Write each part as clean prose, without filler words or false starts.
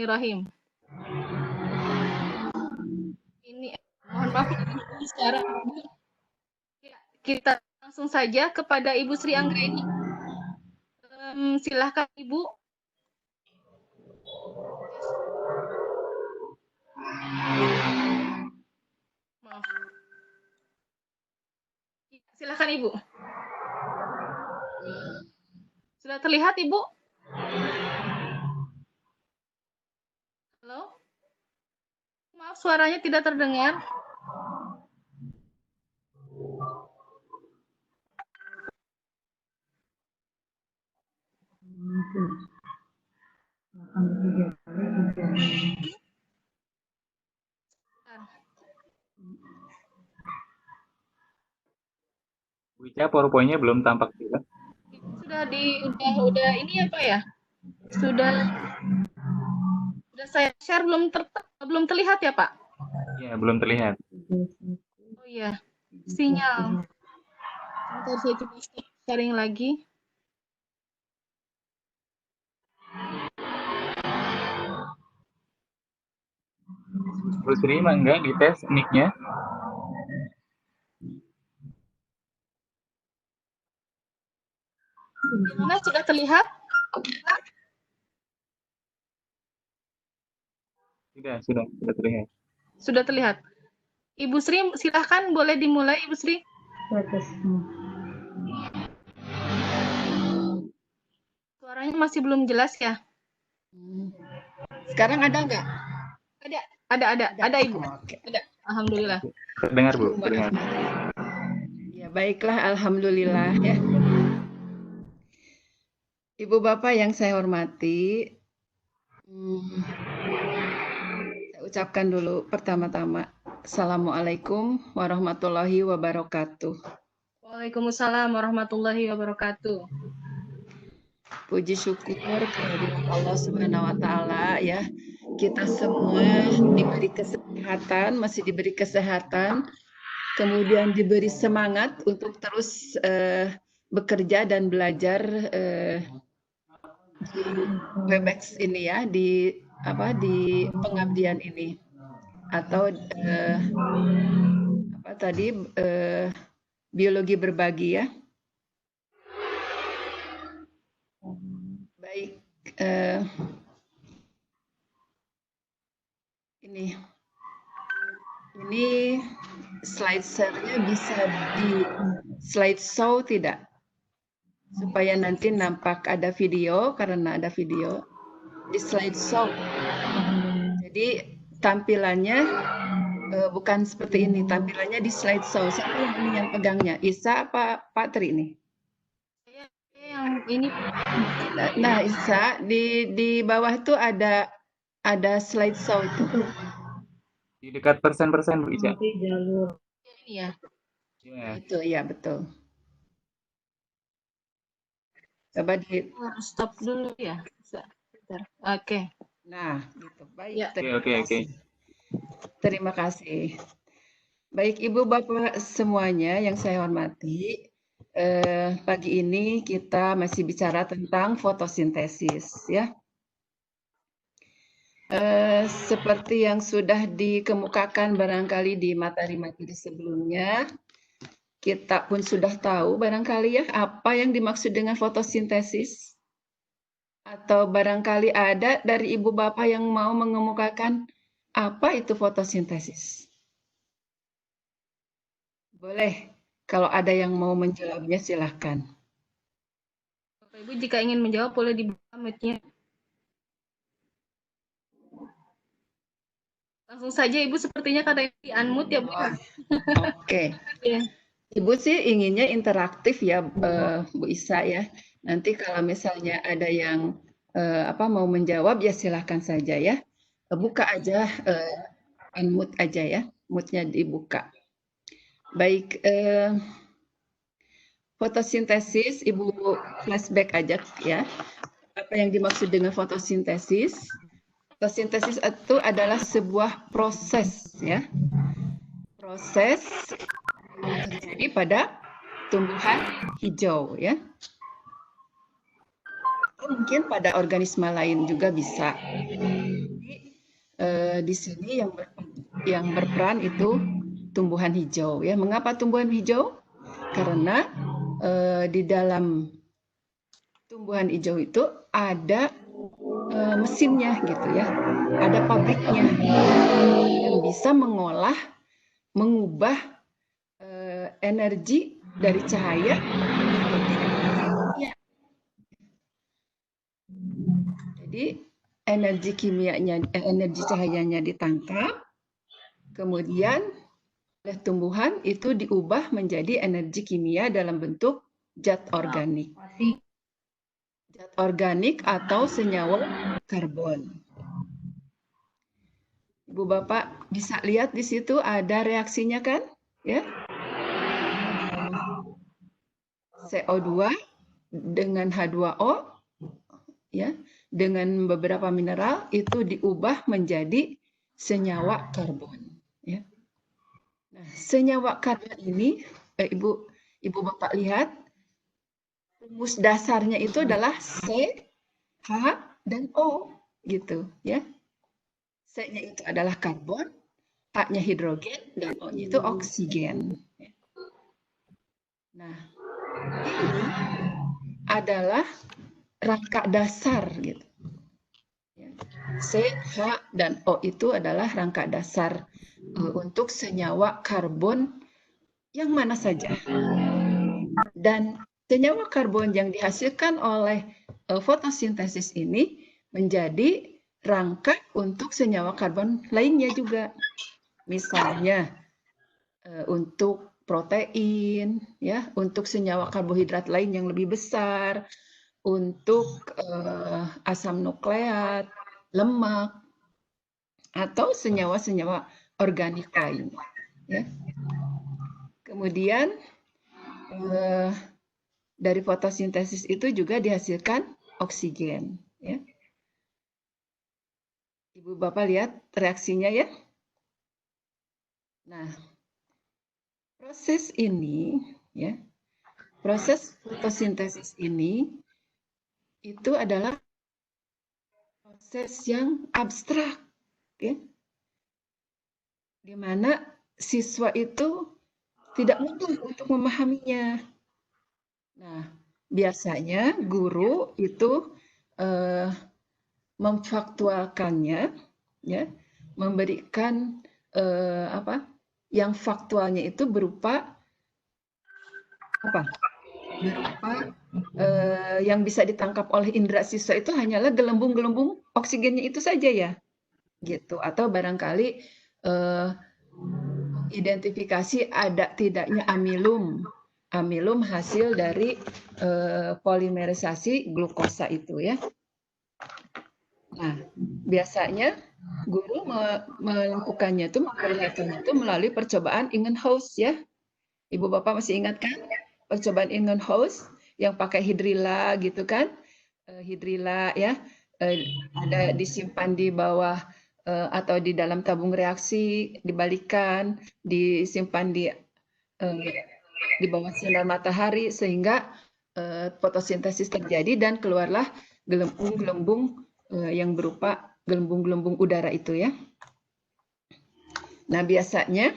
Bismillahirrahmanirrahim. Ini mohon maaf sekarang kita langsung saja kepada Ibu Sri Anggraini. Silahkan Ibu. Maaf. Silahkan Ibu. Sudah terlihat Ibu? Halo? Maaf suaranya tidak terdengar. Bu Ica, PowerPoint-nya belum tampak juga. Udah ini ya Pak ya? Sudah saya share belum terlihat ya Pak? Ya, belum terlihat. Oh iya, sinyal. Sebentar saya coba sharing lagi. Bu Sri, mangga dites mic-nya. Gimana, sudah terlihat? Sudah terlihat. Sudah terlihat. Ibu Sri, silahkan boleh dimulai Ibu Sri. Suaranya masih belum jelas ya? Sekarang ada nggak? Ada Ibu. Oke. Ada. Alhamdulillah. Terdengar Bu, terdengar. Ya baiklah, alhamdulillah ya. Ibu Bapak yang saya hormati, saya ucapkan dulu pertama-tama Assalamualaikum warahmatullahi wabarakatuh. Waalaikumsalam warahmatullahi wabarakatuh. Puji syukur kehadirat Allah Subhanahu wa taala ya. Kita semua diberi kesehatan, masih diberi kesehatan, kemudian diberi semangat untuk terus bekerja dan belajar di Webex ini ya, di pengabdian ini atau biologi berbagi ya. Baik, ini slide share-nya bisa di slide show tidak? Supaya nanti nampak ada video, karena ada video di slide show. Jadi tampilannya bukan seperti ini, tampilannya di slide show. Siapa yang pegangnya? Isa apa Pak Tri ini? Yang ini. Nah, Isa, di bawah itu ada slide show itu. Di dekat persen-persen Bu Ica. Iya. Ya. Itu ya, betul. Coba stop dulu ya. Bentar. Oke. Nah, gitu. Baik. Ya. Oke. Terima kasih. Baik Ibu Bapak semuanya yang saya hormati, pagi ini kita masih bicara tentang fotosintesis ya. Seperti yang sudah dikemukakan barangkali di materi-materi sebelumnya, kita pun sudah tahu barangkali ya apa yang dimaksud dengan fotosintesis. Atau barangkali ada dari Ibu Bapak yang mau mengemukakan apa itu fotosintesis. Boleh, kalau ada yang mau menjawabnya silahkan. Bapak Ibu jika ingin menjawab boleh dibuka mic-nya. Langsung saja Ibu, sepertinya kata di unmute ya Bu. Oke. Ya. Ibu sih inginnya interaktif ya Bu Isa ya. Nanti kalau misalnya ada yang mau menjawab ya silahkan saja ya. Buka aja unmute aja ya. Mute-nya dibuka. Baik, fotosintesis Ibu flashback aja ya. Apa yang dimaksud dengan fotosintesis? Fotosintesis itu adalah sebuah proses ya. Proses yang terjadi pada tumbuhan hijau ya. mungkin pada organisme lain juga bisa. Jadi, di sini yang berperan itu tumbuhan hijau ya. Mengapa tumbuhan hijau? Karena di dalam tumbuhan hijau itu ada mesinnya gitu ya, ada pabriknya yang bisa mengubah energi dari cahaya menjadi kimia. Jadi energi cahayanya ditangkap, kemudian oleh tumbuhan itu diubah menjadi energi kimia dalam bentuk zat organik. Zat organik atau senyawa karbon. Ibu Bapak bisa lihat di situ ada reaksinya kan? Ya. CO2 dengan H2O ya, dengan beberapa mineral itu diubah menjadi senyawa karbon ya. Nah, senyawa karbon ini Ibu Bapak lihat rumus dasarnya itu adalah C, H, dan O gitu ya. C-nya itu adalah karbon, H-nya hidrogen, dan O-nya itu oksigen. Nah, ini adalah rangka dasar gitu. C, H, dan O itu adalah rangka dasar untuk senyawa karbon yang mana saja. Dan senyawa karbon yang dihasilkan oleh fotosintesis ini menjadi rangka untuk senyawa karbon lainnya juga. Misalnya untuk protein, ya, untuk senyawa karbohidrat lain yang lebih besar, untuk asam nukleat, lemak, atau senyawa-senyawa organik lain. Ya. Kemudian dari fotosintesis itu juga dihasilkan oksigen. Ya. Ibu Bapak lihat reaksinya ya. Nah, proses ini, ya, proses fotosintesis ini itu adalah proses yang abstrak, ya, di mana siswa itu tidak mudah untuk memahaminya. Nah, biasanya guru itu memfaktualkannya, ya, memberikan yang faktualnya itu berupa apa? Berupa yang bisa ditangkap oleh indera siswa itu hanyalah gelembung-gelembung oksigennya itu saja ya, gitu. Atau barangkali identifikasi ada tidaknya amilum hasil dari polimerisasi glukosa itu ya. Nah, biasanya guru melakukannya itu, memperlihatkannya itu melalui percobaan Ingenhousz ya. Ibu Bapak masih ingat kan? Percobaan Ingenhousz yang pakai hidrilla gitu kan? Hidrilla ya, ada disimpan di bawah atau di dalam tabung reaksi, dibalikan, disimpan di bawah sinar matahari sehingga fotosintesis terjadi dan keluarlah gelembung-gelembung yang berupa gelembung-gelembung udara itu ya. Nah, biasanya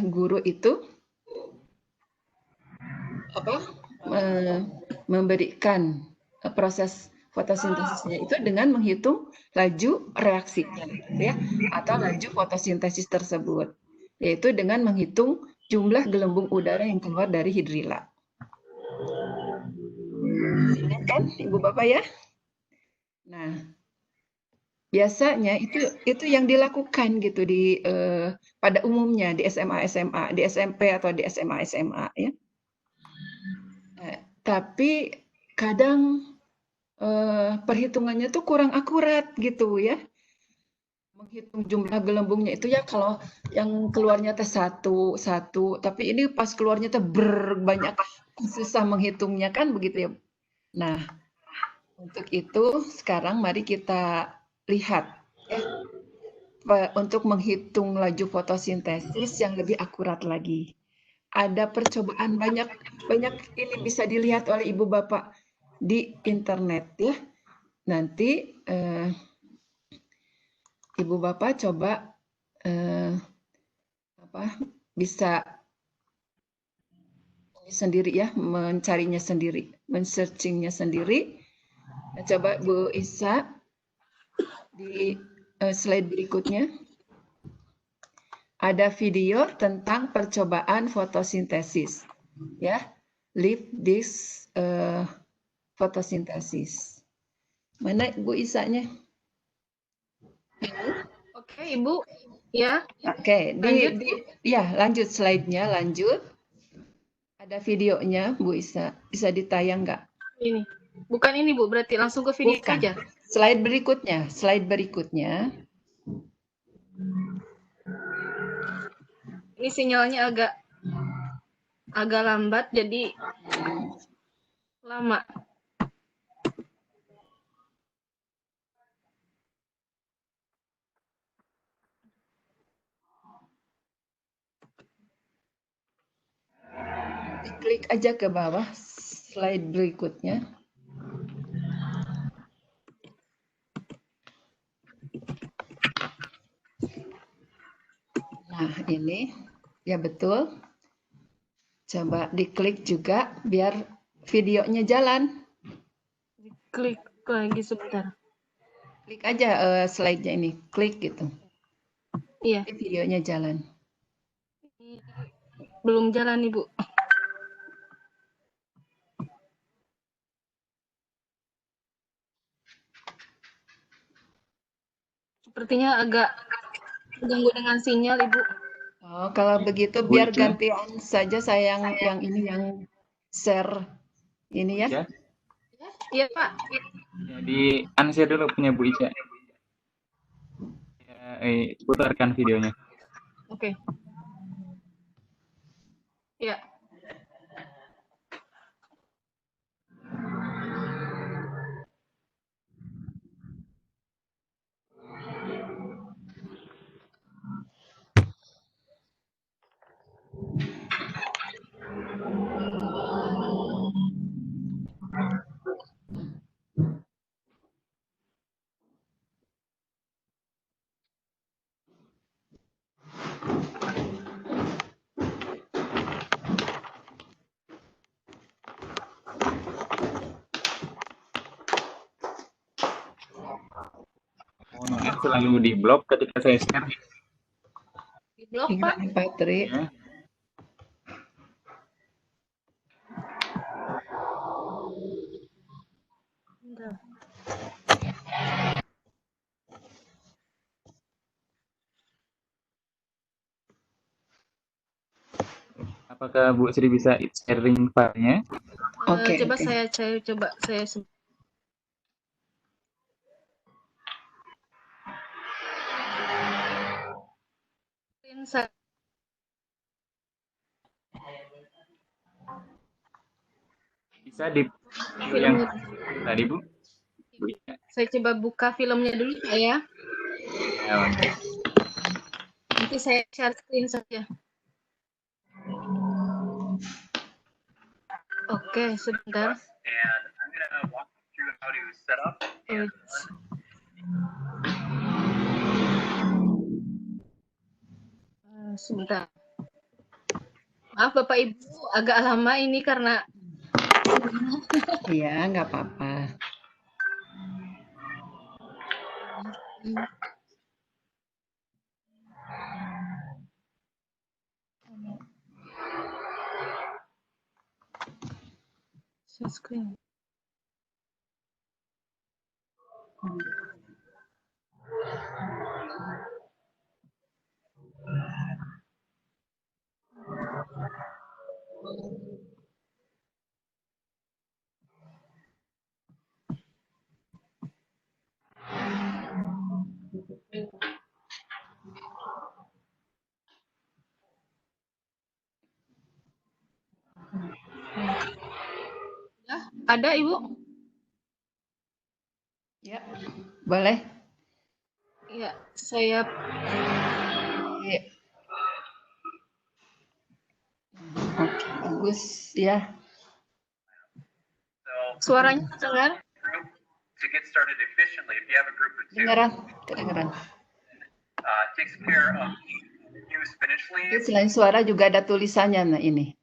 guru itu memberikan proses fotosintesisnya itu dengan menghitung laju reaksinya ya, atau laju fotosintesis tersebut, yaitu dengan menghitung jumlah gelembung udara yang keluar dari hidrilla. Ingat kan Ibu Bapak ya? Nah, biasanya itu yang dilakukan gitu di pada umumnya di SMA, di SMP atau di SMA ya. Tapi kadang perhitungannya tuh kurang akurat gitu ya. Menghitung jumlah gelembungnya itu ya, kalau yang keluarnya teh satu, tapi ini pas keluarnya teh banyak, susah menghitungnya kan begitu ya. Nah, untuk itu sekarang mari kita lihat ya, untuk menghitung laju fotosintesis yang lebih akurat lagi. Ada percobaan banyak ini bisa dilihat oleh Ibu Bapak. di internet ya. Nanti Ibu Bapak coba bisa sendiri ya, mencarinya sendiri, men-searchingnya sendiri. Nah, coba Bu Isa di slide berikutnya. Ada video tentang percobaan fotosintesis. Ya, live this fotosintesis. Mana Bu Isanya? Oke, Ibu. Ya. Oke, lanjut slide-nya, lanjut. Ada videonya, Bu Isa. Bisa ditayang nggak? Ini. Bukan ini, Bu. Berarti langsung ke video itu Bukan. aja. Slide berikutnya. Ini sinyalnya agak lambat, jadi lama. Klik aja ke bawah slide berikutnya. Nah, ini ya betul. Coba diklik juga biar videonya jalan. Klik lagi sebentar. Klik aja slide-nya ini, klik gitu. Iya. Videonya jalan. Belum jalan, Ibu. Sepertinya agak terganggu dengan sinyal, Ibu. Oh, kalau begitu Bu biar Ica. gantian saja saya yang ini yang share ini ya. Ya, Iya, Pak. di unshare dulu punya Bu Ica. Ya, putarkan videonya. Oke. Ya. Mohon maaf selalu di blok ketika saya share. Di blok, Pak. Patri. Ya. Bentar. Apakah Bu Sri bisa sharing filenya? Oke, Coba oke. saya Bisa di yang tadi Bu? Bu Ica. Saya coba buka filmnya dulu, Pak ya. Ya, oke. Nanti saya share screen saja. Oke, sebentar. Sebentar. Maaf Bapak Ibu, agak lama ini karena Iya, nggak apa-apa. share screen. Ya, ada Ibu? Ya, boleh. Ya, saya Iya. Oke, bagus ya. Suaranya dengar? group to get started efficiently. If you have a group of 2, Kedengeran. takes care of new spinach Jadi leaves selain suara juga ada tulisannya. Nah ini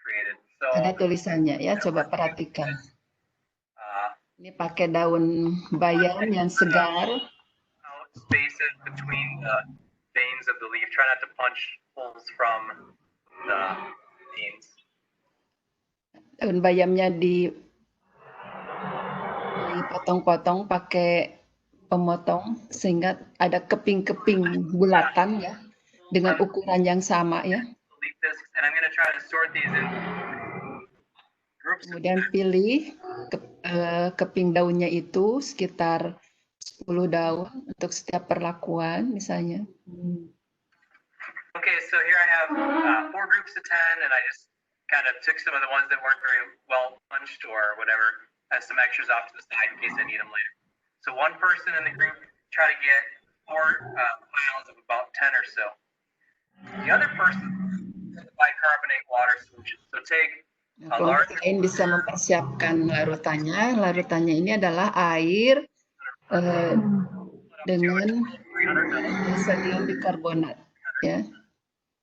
created. ada So tulisannya ya. Coba perhatikan. uh, Ini pakai daun bayam yang segar. out spaces between the veins of the leaf. Try not to punch holes from the veins. Daun bayamnya dipotong-potong pakai pemotong sehingga ada keping-keping bulatan ya dengan ukuran yang sama ya. Leaf discs, and I'm going to try to sort these in groups. Kemudian pilih keping daunnya itu sekitar 10 daun untuk setiap perlakuan misalnya. Okay, so here I have 4 groups of 10, and I just kind of took some of the ones that weren't very well punched or whatever, as some extras off to the side in case I need them later. So one person in the group try to get 4 piles of about 10 or so. The other person bicarbonate water solution. So take a Kelompok large lain bisa mempersiapkan larutannya. Larutannya ini adalah air dengan 300 ml. sodium bikarbonat ya,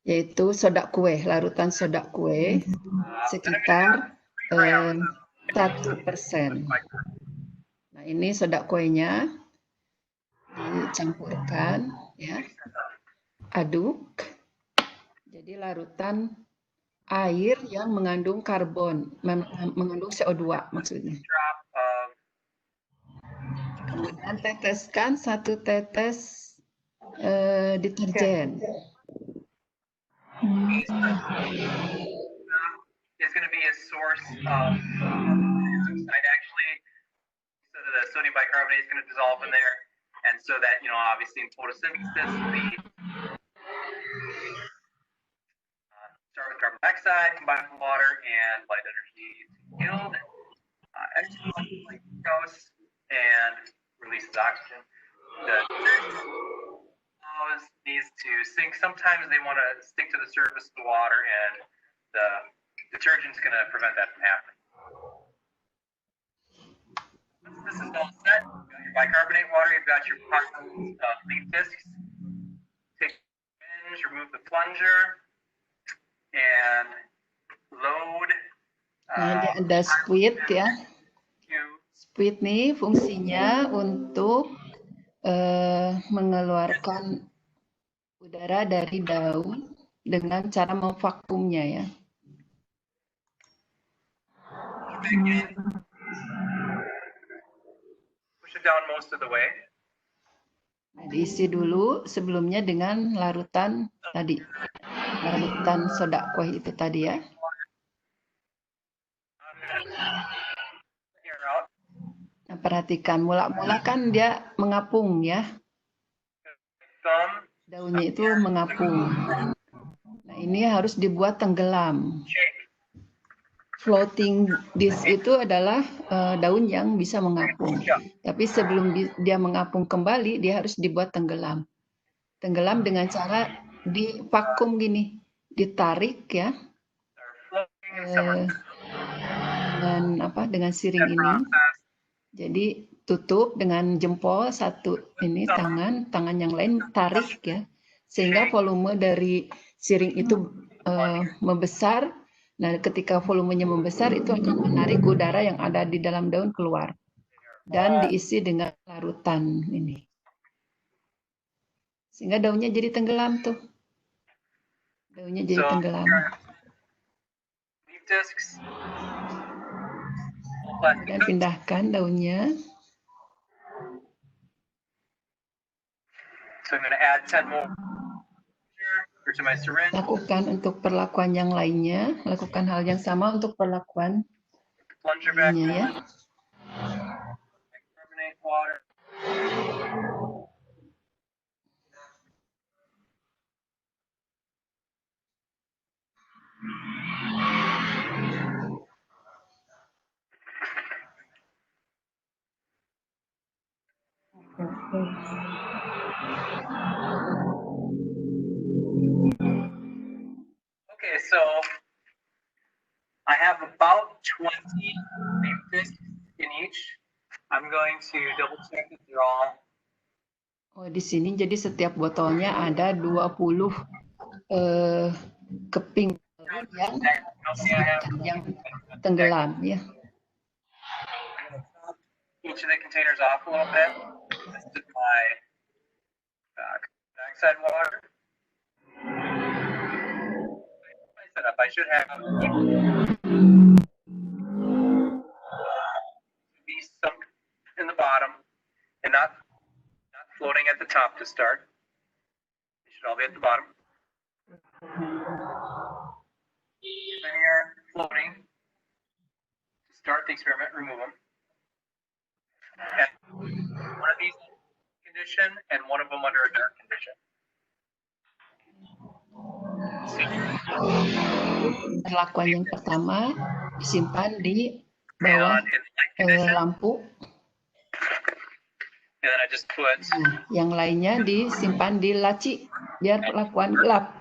yaitu soda kue, larutan soda kue sekitar 1%. Nah ini soda kuenya dicampurkan ya, aduk. Jadi larutan air yang mengandung karbon, mengandung CO2 maksudnya. Drop of Kemudian teteskan 1 tetes deterjen. is going to be a source of dioxide. Actually, so that the sodium bicarbonate is going to dissolve in there, and so that, you know, obviously in photosynthesis, the start with carbon dioxide, combine with water, and light energy yield, like goes and releases oxygen. The allows these to sink. Sometimes they want to stick to the surface of the water, and the detergent's going to prevent that from happening. Once this is all set, you've got your bicarbonate water, you've got your leaf discs. Take the hinge, remove the plunger, and load. Nah, ini ada squid ya. Squid nih fungsinya untuk mengeluarkan udara dari daun dengan cara memvakumnya ya. Push it down most of the way. Nah, diisi dulu sebelumnya dengan larutan tadi, larutan soda kue itu tadi ya. Nah, perhatikan mula-mula kan dia mengapung ya. Daunnya itu mengapung. Nah, ini harus dibuat tenggelam. Floating disk itu adalah daun yang bisa mengapung. Tapi sebelum dia mengapung kembali, dia harus dibuat tenggelam. Tenggelam dengan cara divakum gini, ditarik ya. Dengan siring ini. Jadi tutup dengan jempol satu ini tangan yang lain tarik ya, sehingga volume dari siring itu membesar. Nah, ketika volumenya membesar itu akan menarik udara yang ada di dalam daun keluar dan diisi dengan larutan ini, sehingga daunnya jadi tenggelam tuh. Daunnya jadi tenggelam. Dan pindahkan daunnya. So I'm going to add 10 more to my syringe. Lakukan untuk perlakuan yang lainnya. Lakukan hal yang sama untuk perlakuan lainnya ya. Carbonate water. Okay, so I have about 20 leaf discs each. I'm going to double check that they're all. Oh, di sini jadi setiap botolnya ada 20 keping yang tenggelam ya. Each of the containers off a little bit. This is my dioxide water. My setup, I should have be sunk in the bottom and not floating at the top to start. They should all be at the bottom. Then you're floating. To start the experiment, remove them. And one of these condition and one of them under a dark condition. Perlakuan yang pertama disimpan di bawah lampu. And then I just put Yang lainnya disimpan di laci biar perlakuan gelap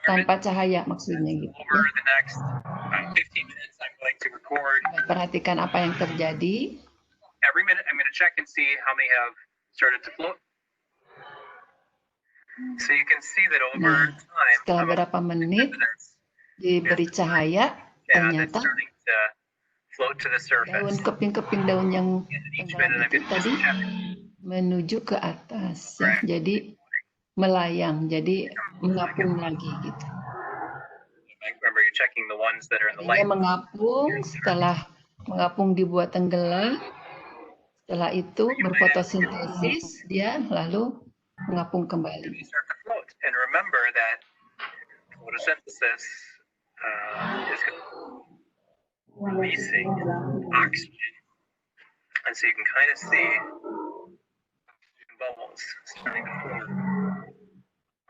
tanpa cahaya maksudnya gitu. over the next 15 minutes. I'm going to record. Perhatikan apa yang terjadi. Every minute, I'm going to check and see how many have started to float. So you can see that over time, Setelah berapa menit diberi cahaya, it's ternyata starting to float to the surface. keping-keping daun yang And each minute, I'm tenggelam itu going to tadi just check. menuju ke atas ya. Jadi melayang, jadi mengapung lagi gitu. Remember, you're checking the ones that are in the Dia light. mengapung, setelah mengapung dibuat tenggelam, setelah itu berfotosintesis, dia lalu mengapung kembali. They start to float. And remember that photosynthesis is releasing oxygen. And so you can kind of see oxygen bubbles starting to form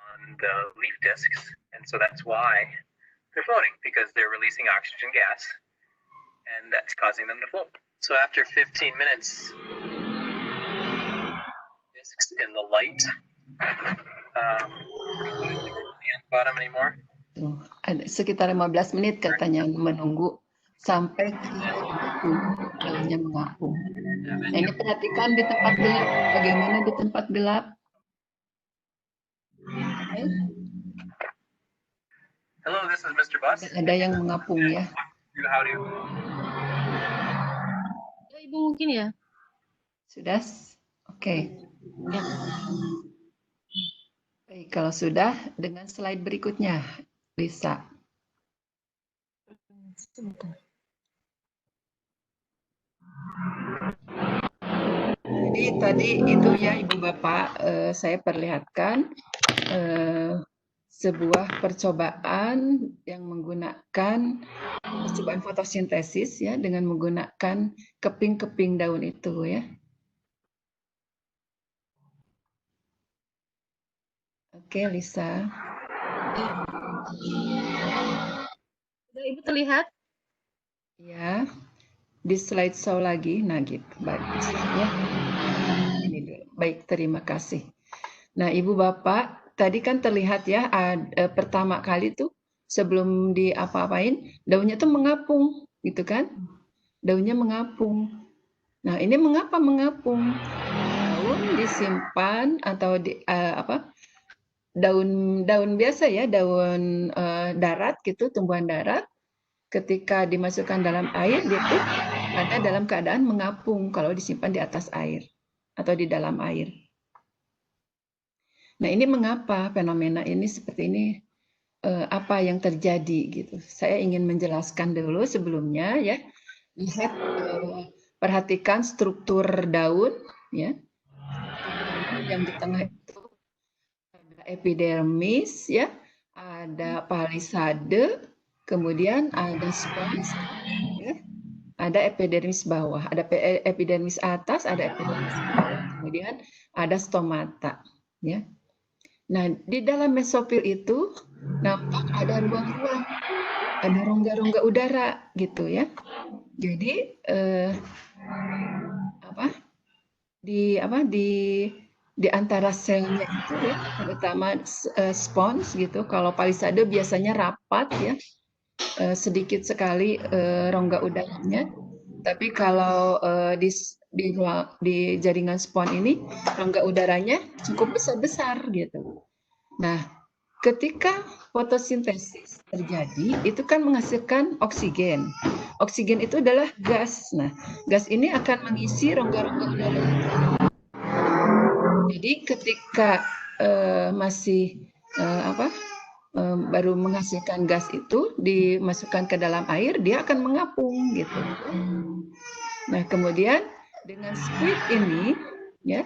on the leaf discs. And so that's why they're floating, because they're releasing oxygen gas, and that's causing them to float. So after 15 minutes, discs in the light, on the bottom anymore. Tuh, ada sekitar 15 menit katanya menunggu sampai daunnya mengapung. Nah, ini perhatikan di tempat gelap. Bagaimana di tempat gelap? Hello, this is Mr. Bus. Ada yang mengapung ya. How to Ya, Ibu mungkin ya. Sudah? Oke. Baik, kalau sudah, dengan slide berikutnya, Lisa. Jadi tadi itu ya Ibu Bapak, saya perlihatkan sebuah percobaan yang menggunakan percobaan fotosintesis ya dengan menggunakan keping-keping daun itu ya. Oke, Lisa. Sudah Ibu terlihat? Ya. Di slide show lagi, nah gitu, bagus ya. Ini dulu. Baik, terima kasih. Nah, Ibu Bapak, tadi kan terlihat ya, pertama kali tuh sebelum diapa-apain, daunnya tuh mengapung, gitu kan? Daunnya mengapung. Nah, ini mengapa mengapung? Daun disimpan atau daun biasa ya, daun darat gitu, tumbuhan darat. Ketika dimasukkan dalam air, dia tuh ada dalam keadaan mengapung kalau disimpan di atas air atau di dalam air. Nah, ini mengapa fenomena ini seperti ini? Apa yang terjadi gitu? Saya ingin menjelaskan dulu sebelumnya ya. Lihat, perhatikan struktur daun ya. Yang di tengah itu ada epidermis ya, ada palisade. Kemudian ada spons, ya. Ada epidermis bawah, ada epidermis atas, ada epidermis bawah. Kemudian ada stomata, ya. Nah, di dalam mesofil itu nampak ada ruang-ruang, ada rongga-rongga udara, gitu ya. Jadi di antara selnya itu ya, terutama spons gitu. Kalau palisade biasanya rapat ya. Sedikit sekali rongga udaranya. Tapi kalau di jaringan spon ini rongga udaranya cukup besar-besar gitu. Nah, ketika fotosintesis terjadi, itu kan menghasilkan oksigen. Oksigen itu adalah gas. Nah, gas ini akan mengisi rongga-rongga udara. Jadi ketika masih baru menghasilkan gas itu dimasukkan ke dalam air, dia akan mengapung gitu. Nah, kemudian dengan squid ini, ya,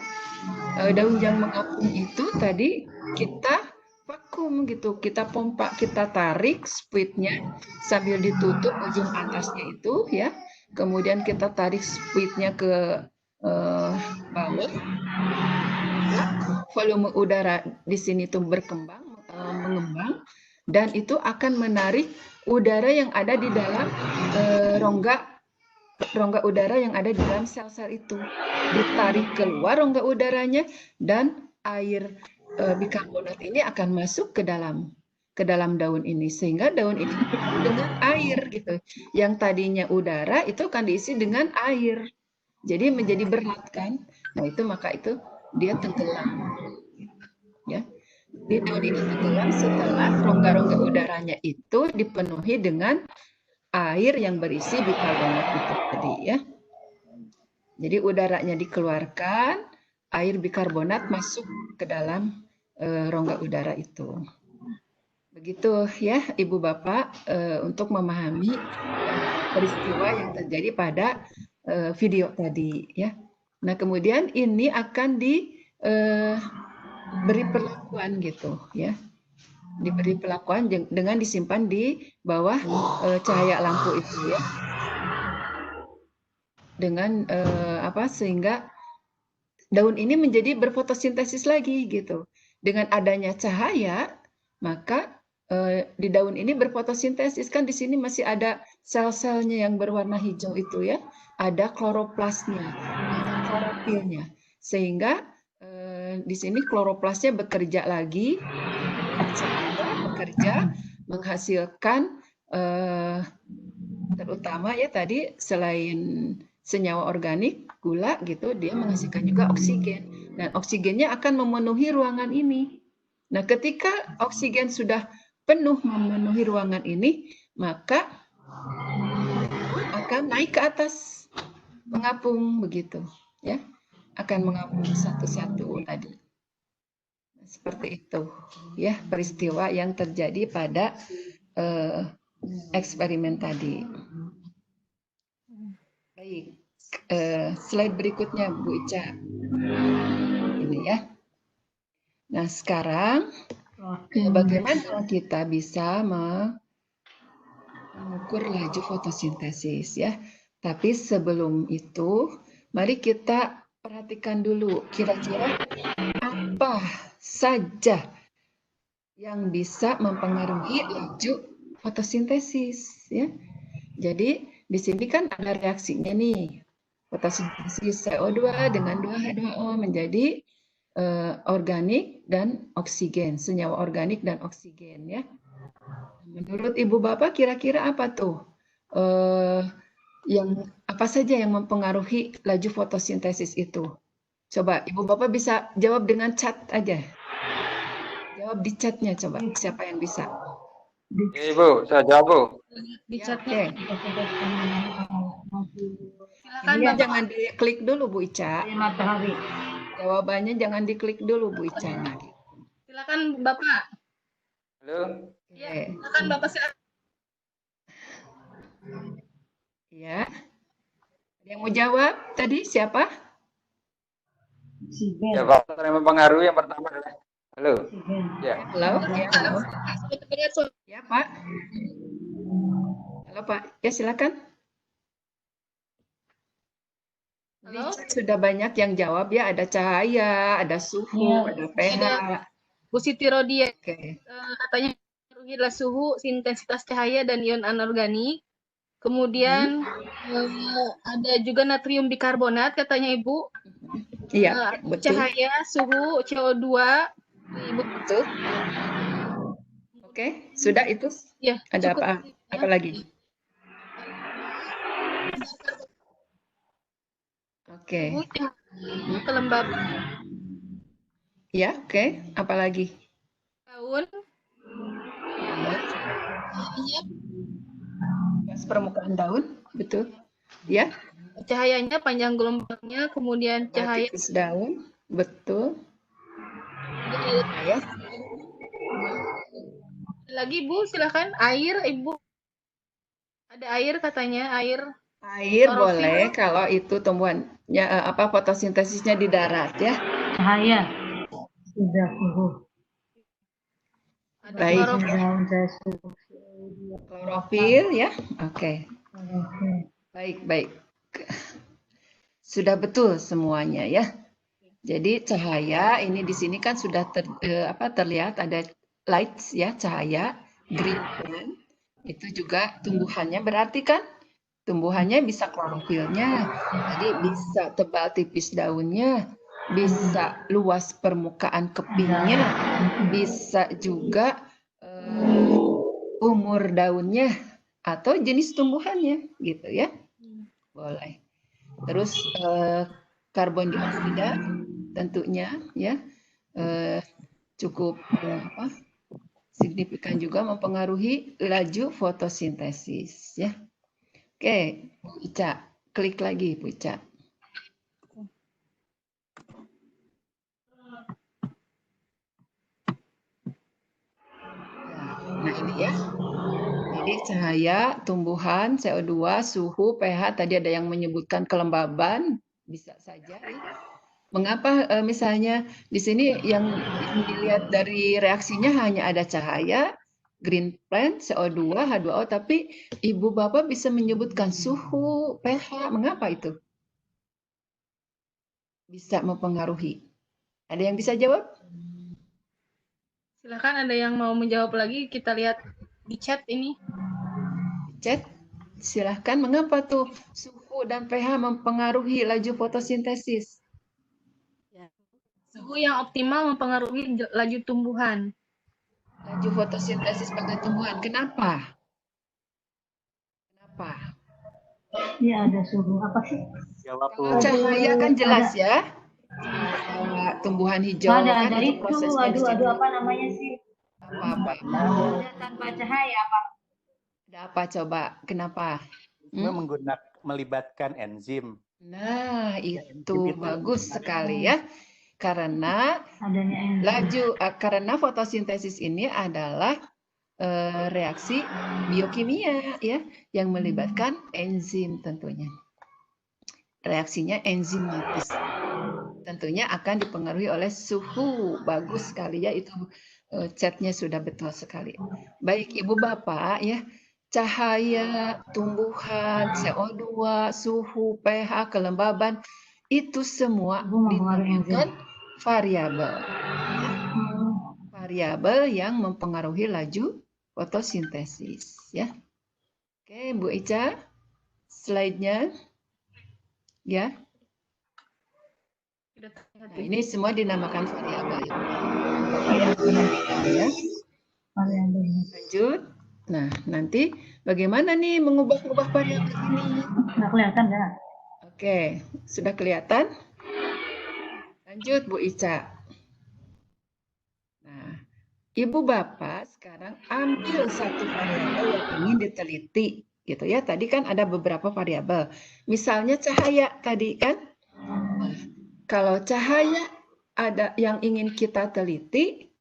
daun yang mengapung itu tadi kita vakum gitu, kita pompa, kita tarik squidnya sambil ditutup ujung atasnya itu, ya. Kemudian kita tarik squidnya ke bawah. Volume udara di sini tuh berkembang, mengembang, dan itu akan menarik udara yang ada di dalam rongga udara yang ada di dalam sel-sel itu. Ditarik keluar rongga udaranya dan air bikarbonat ini akan masuk ke dalam daun ini, sehingga daun ini penuh dengan air gitu. Yang tadinya udara itu akan diisi dengan air. Jadi menjadi berat kan. Nah, itu maka itu dia tenggelam. Ya. Di daun ini tenggelam setelah rongga-rongga udaranya itu dipenuhi dengan air yang berisi bikarbonat itu tadi, ya. Jadi udaranya dikeluarkan, air bikarbonat masuk ke dalam rongga udara itu. Begitu ya Ibu Bapak untuk memahami peristiwa yang terjadi pada video tadi, ya. Nah, kemudian ini akan diberi perlakuan gitu, ya. Diberi perlakuan dengan disimpan di bawah cahaya lampu itu, ya. Dengan sehingga daun ini menjadi berfotosintesis lagi gitu. Dengan adanya cahaya, maka di daun ini berfotosintesis, kan di sini masih ada sel-selnya yang berwarna hijau itu, ya. Ada kloroplasnya, ada klorofilnya. Sehingga di sini kloroplasnya bekerja lagi, bekerja menghasilkan terutama ya tadi selain senyawa organik, gula gitu, dia menghasilkan juga oksigen. Dan oksigennya akan memenuhi ruangan ini. Nah, ketika oksigen sudah penuh memenuhi ruangan ini, maka akan naik ke atas, mengapung begitu, ya. Akan mengapung satu-satu tadi. Seperti itu, ya, peristiwa yang terjadi pada eksperimen tadi. Baik, slide berikutnya Bu Ica. Ini ya. Nah, sekarang bagaimana kita bisa mengukur laju fotosintesis, ya. Tapi sebelum itu, mari kita perhatikan dulu kira-kira apa saja yang bisa mempengaruhi laju fotosintesis, ya. Jadi di sini kan ada reaksinya nih, fotosintesis CO2 dengan 2H2O menjadi organik dan oksigen, senyawa organik dan oksigen, ya. Menurut Ibu Bapak kira-kira apa tuh yang apa saja yang mempengaruhi laju fotosintesis itu? Coba Ibu Bapak bisa jawab dengan chat aja. Jawab di chatnya coba, siapa yang bisa? Ibu, saya jawab Bu. Di Ya, chatnya. oke. Silakan Ini Bapak. jangan diklik dulu Bu Ica. Matahari. Jawabannya jangan diklik dulu Bu Ica. Silakan Bapak. Halo. Ya, silakan Bapak, silakan. Ya. Ada yang mau jawab tadi siapa? Oksigen. Ya, faktor yang mempengaruhi yang pertama adalah halo. Oksigen. Ya. Halo? Ya, halo. Halo. Ya, Pak. Halo, Pak. Ya, silakan. Halo. Sudah banyak yang jawab ya, ada cahaya, ada suhu, ada pH. Bu Siti Rodia, Oke. katanya mempengaruhi adalah suhu, intensitas cahaya, dan ion anorganik. Kemudian ada juga natrium bikarbonat, katanya Ibu. Iya, betul. Cahaya, suhu, CO2. Ibu. Betul. Oke, sudah itu. Ya, Ada cukup. apa lagi? Oke. Suhu, cahaya, kelembaban Ya, oke. Apalagi? daun, Ya, cahayanya, pas permukaan daun, betul. Ya, cahayanya, panjang gelombangnya, kemudian coba cahaya tipis daun, betul. air. Ya, Ada lagi Bu, silakan. Air, Ibu. Ada air katanya, air air klorofil. boleh kalau itu tumbuhannya fotosintesisnya di darat ya. Cahaya. Sudah suhu. Ada Baik. klorofil. Daun saya suhu. Klorofil ya. Oke. Oke. Baik. Sudah betul semuanya ya. Jadi cahaya ini di sini kan sudah terlihat ada lights ya, cahaya, green plant. Itu juga tumbuhannya berarti kan tumbuhannya bisa klorofilnya. Jadi bisa tebal tipis daunnya, bisa luas permukaan kepingnya, bisa juga umur daunnya atau jenis tumbuhannya gitu ya. Boleh. Terus karbon dioksida tentunya ya cukup signifikan juga mempengaruhi laju fotosintesis ya. Oke, Bu Ica, klik lagi Bu Ica. Nah ini ya. Jadi cahaya, tumbuhan, CO2, suhu, pH, tadi ada yang menyebutkan kelembaban, bisa saja ya. Mengapa misalnya di sini yang dilihat dari reaksinya hanya ada cahaya, green plant, CO2, H2O, tapi Ibu Bapak bisa menyebutkan suhu, pH, mengapa itu? Bisa mempengaruhi. Ada yang bisa jawab? Silakan ada yang mau menjawab lagi, kita lihat di chat ini. Chat, silahkan. Mengapa tuh suhu dan pH mempengaruhi laju fotosintesis? Suhu yang optimal mempengaruhi laju tumbuhan. Laju fotosintesis pada tumbuhan. Kenapa? Iya ada suhu. Apa sih? Jawab Kalau cahaya kan jelas ya. Tumbuhan hijau kan Ada itu prosesnya di situ. apa namanya sih? Apa? Ada tanpa cahaya apa? Ada apa coba? Kenapa? melibatkan enzim. Nah, itu bagus sekali ya. Karena Adanya karena fotosintesis ini adalah reaksi biokimia ya yang melibatkan enzim tentunya. Reaksinya enzimatis. Tentunya akan dipengaruhi oleh suhu. Bagus sekali ya itu chatnya sudah betul sekali. Baik Ibu Bapak ya. Cahaya, tumbuhan, CO2, suhu, pH, kelembaban itu semua dinamakan variabel. Variabel yang mempengaruhi laju fotosintesis ya. Oke, Bu Ica, slide-nya ya. Nah, ini semua dinamakan variabel ya. Lanjut. Nah, nanti bagaimana nih mengubah-ubah variabel ini? nggak kelihatan ya? Oke, sudah kelihatan? Lanjut Bu Ica. Nah, Ibu Bapak sekarang ambil satu variabel yang ingin diteliti gitu ya. Tadi kan ada beberapa variabel. Misalnya cahaya tadi kan. Nah, kalau cahaya ada yang ingin kita teliti,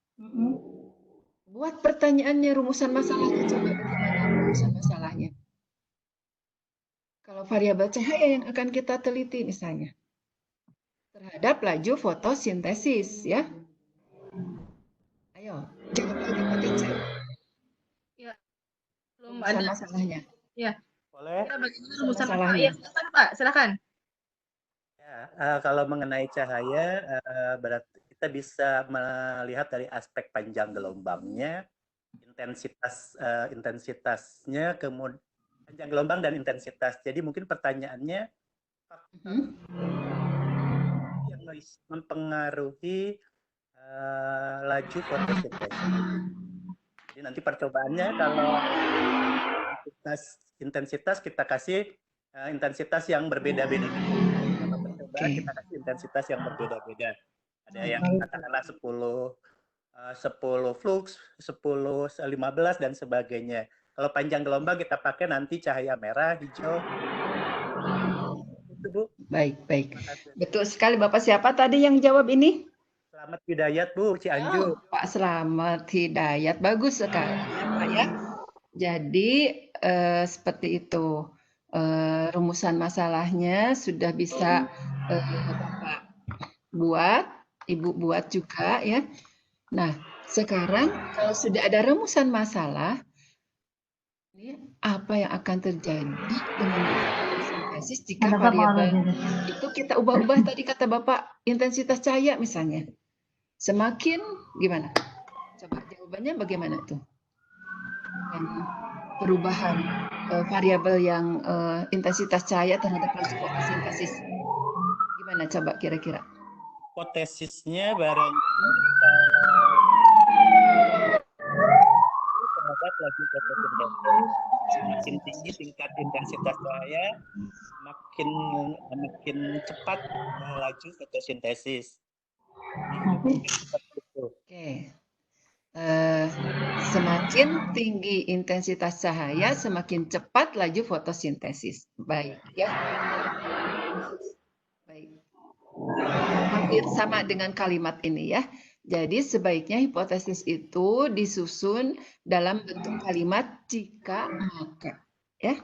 buat pertanyaannya, rumusan masalahnya. Coba bagaimana rumusan masalahnya? Kalau variabel cahaya yang akan kita teliti misalnya. Terhadap laju fotosintesis ya. Ayo, jawab lagi Pak Teca. Ya, belum Rumusan ada. masalahnya. Ya. Boleh? Bagaimana rumusan masalahnya? Ya, silakan Pak, silakan. Ya, kalau mengenai cahaya, berarti kita bisa melihat dari aspek panjang gelombangnya, intensitasnya, kemudian panjang gelombang dan intensitas. Jadi mungkin pertanyaannya, yang mempengaruhi laju fotosintesis. Jadi nanti percobaannya kalau intensitas kita kasih intensitas yang berbeda-beda. kita kasih intensitas yang berbeda-beda. Ada yang katakanlah 10 flux, 10, 15 dan sebagainya. Kalau panjang gelombang kita pakai nanti cahaya merah, hijau. Itu, Bu. Baik. Betul sekali. Bapak siapa tadi yang jawab ini? Selamat Hidayat, Bu, Cianjur. Pak Selamat Hidayat. Bagus sekali, Pak ya. Jadi seperti itu. Rumusan masalahnya sudah bisa Bapak buat, Ibu buat juga ya. Nah, sekarang kalau sudah ada rumusan masalah, ini apa yang akan terjadi dengan sintesis jika Ada berapa variabel lagi? itu kita ubah-ubah tadi kata Bapak intensitas cahaya misalnya. Semakin gimana? Coba jawabannya bagaimana tuh? Perubahan variabel yang intensitas cahaya terhadap proses fotosintesis. Gimana coba kira-kira? Hipotesisnya barangkali terhadap laju fotosintesis. Semakin tinggi tingkat intensitas cahaya, makin cepat laju fotosintesis. Oke. Semakin tinggi intensitas cahaya, semakin cepat laju fotosintesis. Baik, ya. Baik. Hampir sama dengan kalimat ini ya. Jadi sebaiknya hipotesis itu disusun dalam bentuk kalimat jika maka, ya.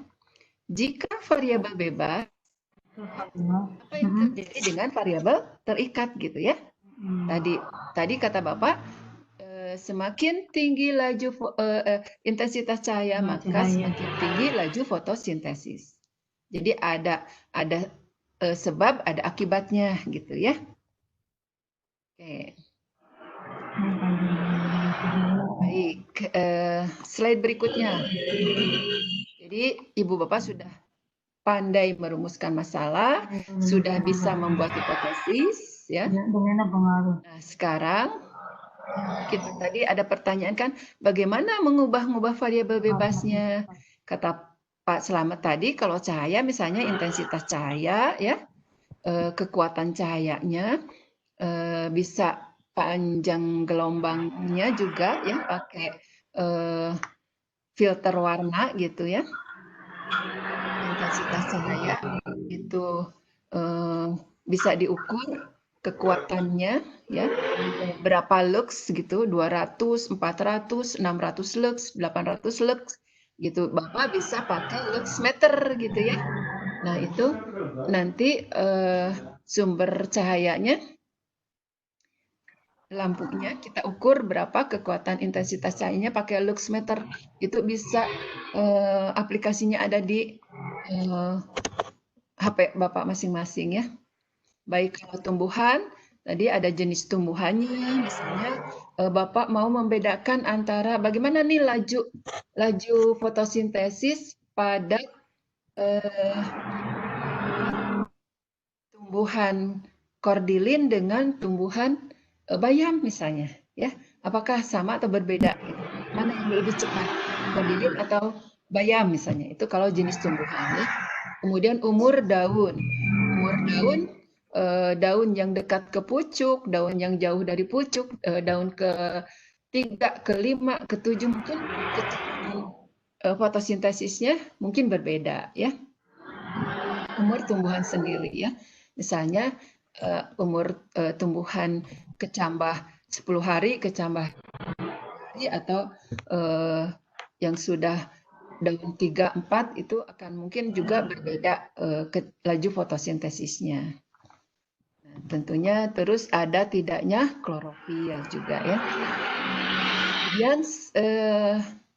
Jika variabel bebas, apa yang terjadi dengan variabel terikat gitu ya? Tadi kata Bapak, semakin tinggi laju intensitas cahaya, maka semakin tinggi laju fotosintesis. Jadi ada sebab, ada akibatnya gitu ya. Oke. Baik, slide berikutnya. Jadi Ibu Bapak sudah pandai merumuskan masalah, sudah bisa membuat hipotesis, ya. Nah, sekarang kita tadi ada pertanyaan kan, bagaimana mengubah variabel bebasnya? Kata Pak Selamat tadi, kalau cahaya misalnya intensitas cahaya, ya, kekuatan cahayanya bisa panjang gelombangnya juga, ya, pakai filter warna gitu ya. Intensitas cahaya itu bisa diukur kekuatannya ya, berapa lux gitu, 200, 400, 600 lux, 800 lux gitu. Bapak bisa pakai lux meter gitu ya. Nah, itu nanti sumber cahayanya, lampunya kita ukur berapa kekuatan intensitas cahayanya pakai lux meter. Itu bisa aplikasinya ada di HP Bapak masing-masing ya. Baik kalau tumbuhan, tadi ada jenis tumbuhannya, misalnya Bapak mau membedakan antara bagaimana nih laju fotosintesis pada tumbuhan kordilin dengan tumbuhan bayam misalnya, ya. Apakah sama atau berbeda? Mana yang lebih cepat, kordilin atau bayam misalnya? Itu kalau jenis tumbuhan. Ya. Kemudian umur daun. Daun yang dekat ke pucuk, daun yang jauh dari pucuk, daun ke-3, ke-5, ke-7 mungkin fotosintesisnya mungkin berbeda ya. Umur tumbuhan sendiri ya. Misalnya umur tumbuhan kecambah 10 hari, kecambah hari, atau yang sudah daun 3, 4 itu akan mungkin juga berbeda laju fotosintesisnya. Tentunya terus ada tidaknya klorofil juga ya. Kemudian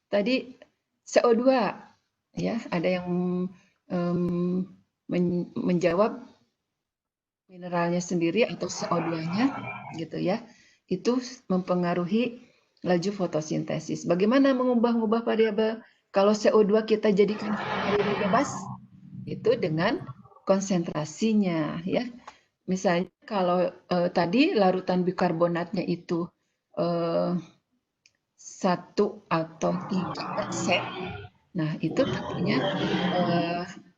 tadi CO2 ya, ada yang menjawab mineralnya sendiri atau CO2-nya gitu ya. Itu mempengaruhi laju fotosintesis. Bagaimana mengubah-ubah variabel kalau CO2 kita jadikan variabel bebas? Itu dengan konsentrasinya ya. Misalnya kalau tadi larutan bikarbonatnya itu 1 atau 3%. Nah, itu tentunya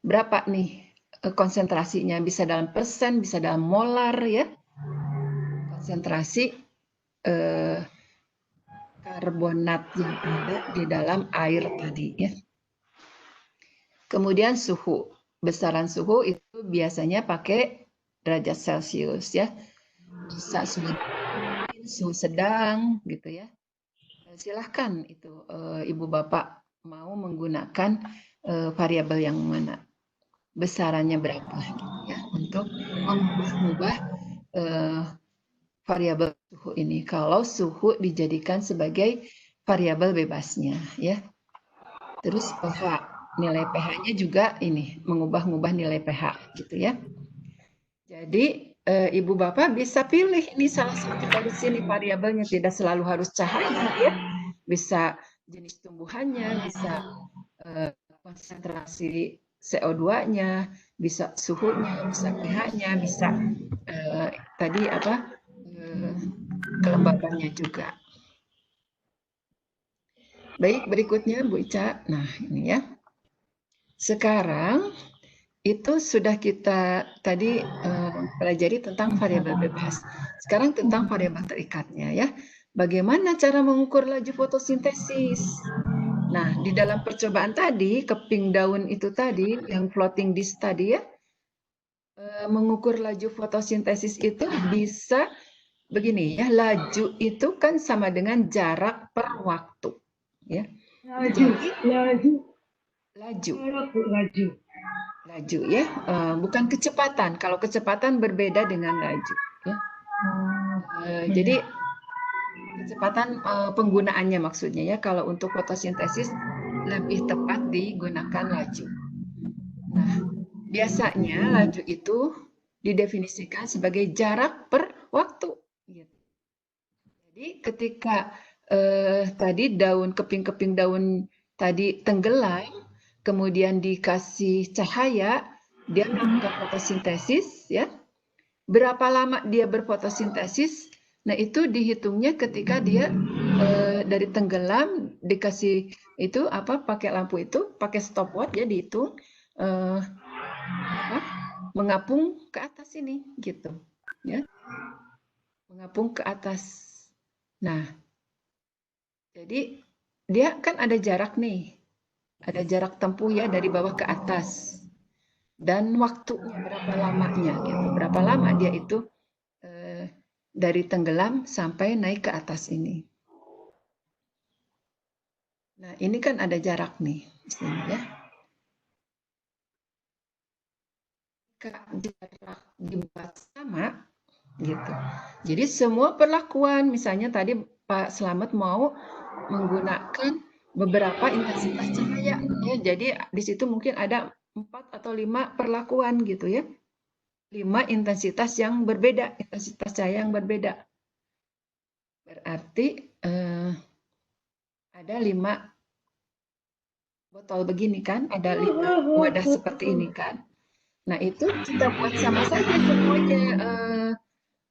berapa nih konsentrasinya, bisa dalam persen, bisa dalam molar ya. Konsentrasi karbonat yang ada di dalam air tadi ya. Kemudian suhu, besaran suhu itu biasanya pakai derajat Celcius ya. Bisa suhu sedang gitu ya. Silahkan itu Ibu Bapak mau menggunakan variabel yang mana, besarannya berapa gitu ya, untuk mengubah variabel suhu ini. Kalau suhu dijadikan sebagai variabel bebasnya ya. Terus pH, nilai pH-nya juga ini mengubah nilai pH gitu ya. Jadi Ibu Bapak bisa pilih ini salah satu dari sini variabelnya, tidak selalu harus cahaya ya. Bisa jenis tumbuhannya, bisa konsentrasi CO2-nya, bisa suhunya, bisa pH-nya, bisa tadi apa kelembabannya juga. Baik, berikutnya Bu Ica. Nah, ini ya. Sekarang itu sudah kita tadi pelajari tentang variabel bebas. Sekarang tentang variabel terikatnya ya. Bagaimana cara mengukur laju fotosintesis? Nah, di dalam percobaan tadi, keping daun itu tadi, yang floating disk tadi ya, mengukur laju fotosintesis itu bisa begini ya, laju itu kan sama dengan jarak per waktu. Ya. Laju ya, bukan kecepatan. Kalau kecepatan berbeda dengan laju. Ya. Jadi kecepatan penggunaannya maksudnya ya. Kalau untuk fotosintesis lebih tepat digunakan laju. Nah, biasanya laju itu didefinisikan sebagai jarak per waktu. Gitu. Jadi ketika tadi keping-keping daun tadi tenggelam, kemudian dikasih cahaya, dia melakukan fotosintesis, ya. Berapa lama dia berfotosintesis? Nah, itu dihitungnya ketika dia dari tenggelam dikasih itu apa? Pakai lampu itu, pakai stopwatch ya dihitung mengapung ke atas ini, gitu, ya. Mengapung ke atas. Nah, jadi dia kan ada jarak nih. Ada jarak tempuh ya dari bawah ke atas. Dan waktunya berapa lamanya gitu. Berapa lama dia itu dari tenggelam sampai naik ke atas ini. Nah, ini kan ada jarak nih di sini ya. Jarak dibuat sama gitu. Jadi semua perlakuan, misalnya tadi Pak Slamet mau menggunakan beberapa intensitas cahaya ya. Jadi di situ mungkin ada 4 atau 5 perlakuan gitu ya. 5 intensitas yang berbeda, intensitas cahaya yang berbeda. Berarti ada 5 botol begini kan, ada 5 wadah seperti ini kan. Nah, itu kita buat sama saja semuanya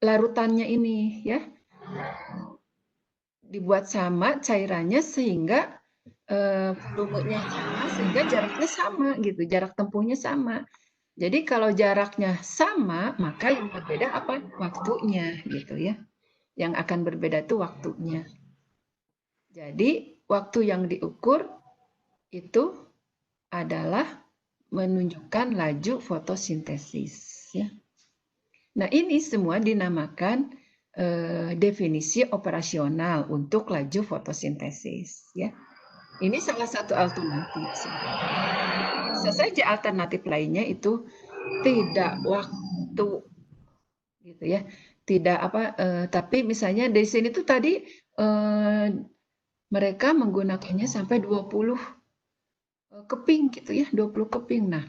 larutannya ini ya. Dibuat sama cairannya sehingga volumenya sama, sehingga jaraknya sama gitu, jarak tempuhnya sama. Jadi kalau jaraknya sama, maka yang berbeda apa? Waktunya gitu ya. Yang akan berbeda itu waktunya. Jadi waktu yang diukur itu adalah menunjukkan laju fotosintesis ya. Nah, ini semua dinamakan definisi operasional untuk laju fotosintesis ya. Ini salah satu alternatif. Bisa saja alternatif lainnya itu tidak waktu gitu ya. Tidak apa tapi misalnya di sini tuh tadi mereka menggunakannya sampai 20 keping gitu ya, 20 keping. Nah,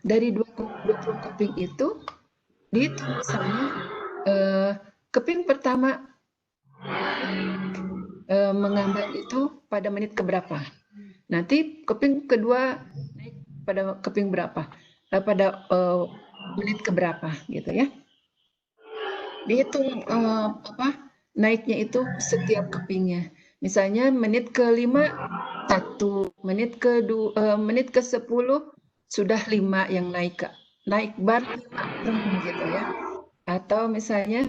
dari 20 keping itu dihitung misalnya keping pertama mengambil itu pada menit keberapa. Nanti keping kedua naik pada keping berapa, pada menit keberapa gitu ya. Dihitung naiknya itu setiap kepingnya. Misalnya menit ke-5 1, menit ke-10 sudah 5 yang naik naik bar 5 gitu ya. Atau misalnya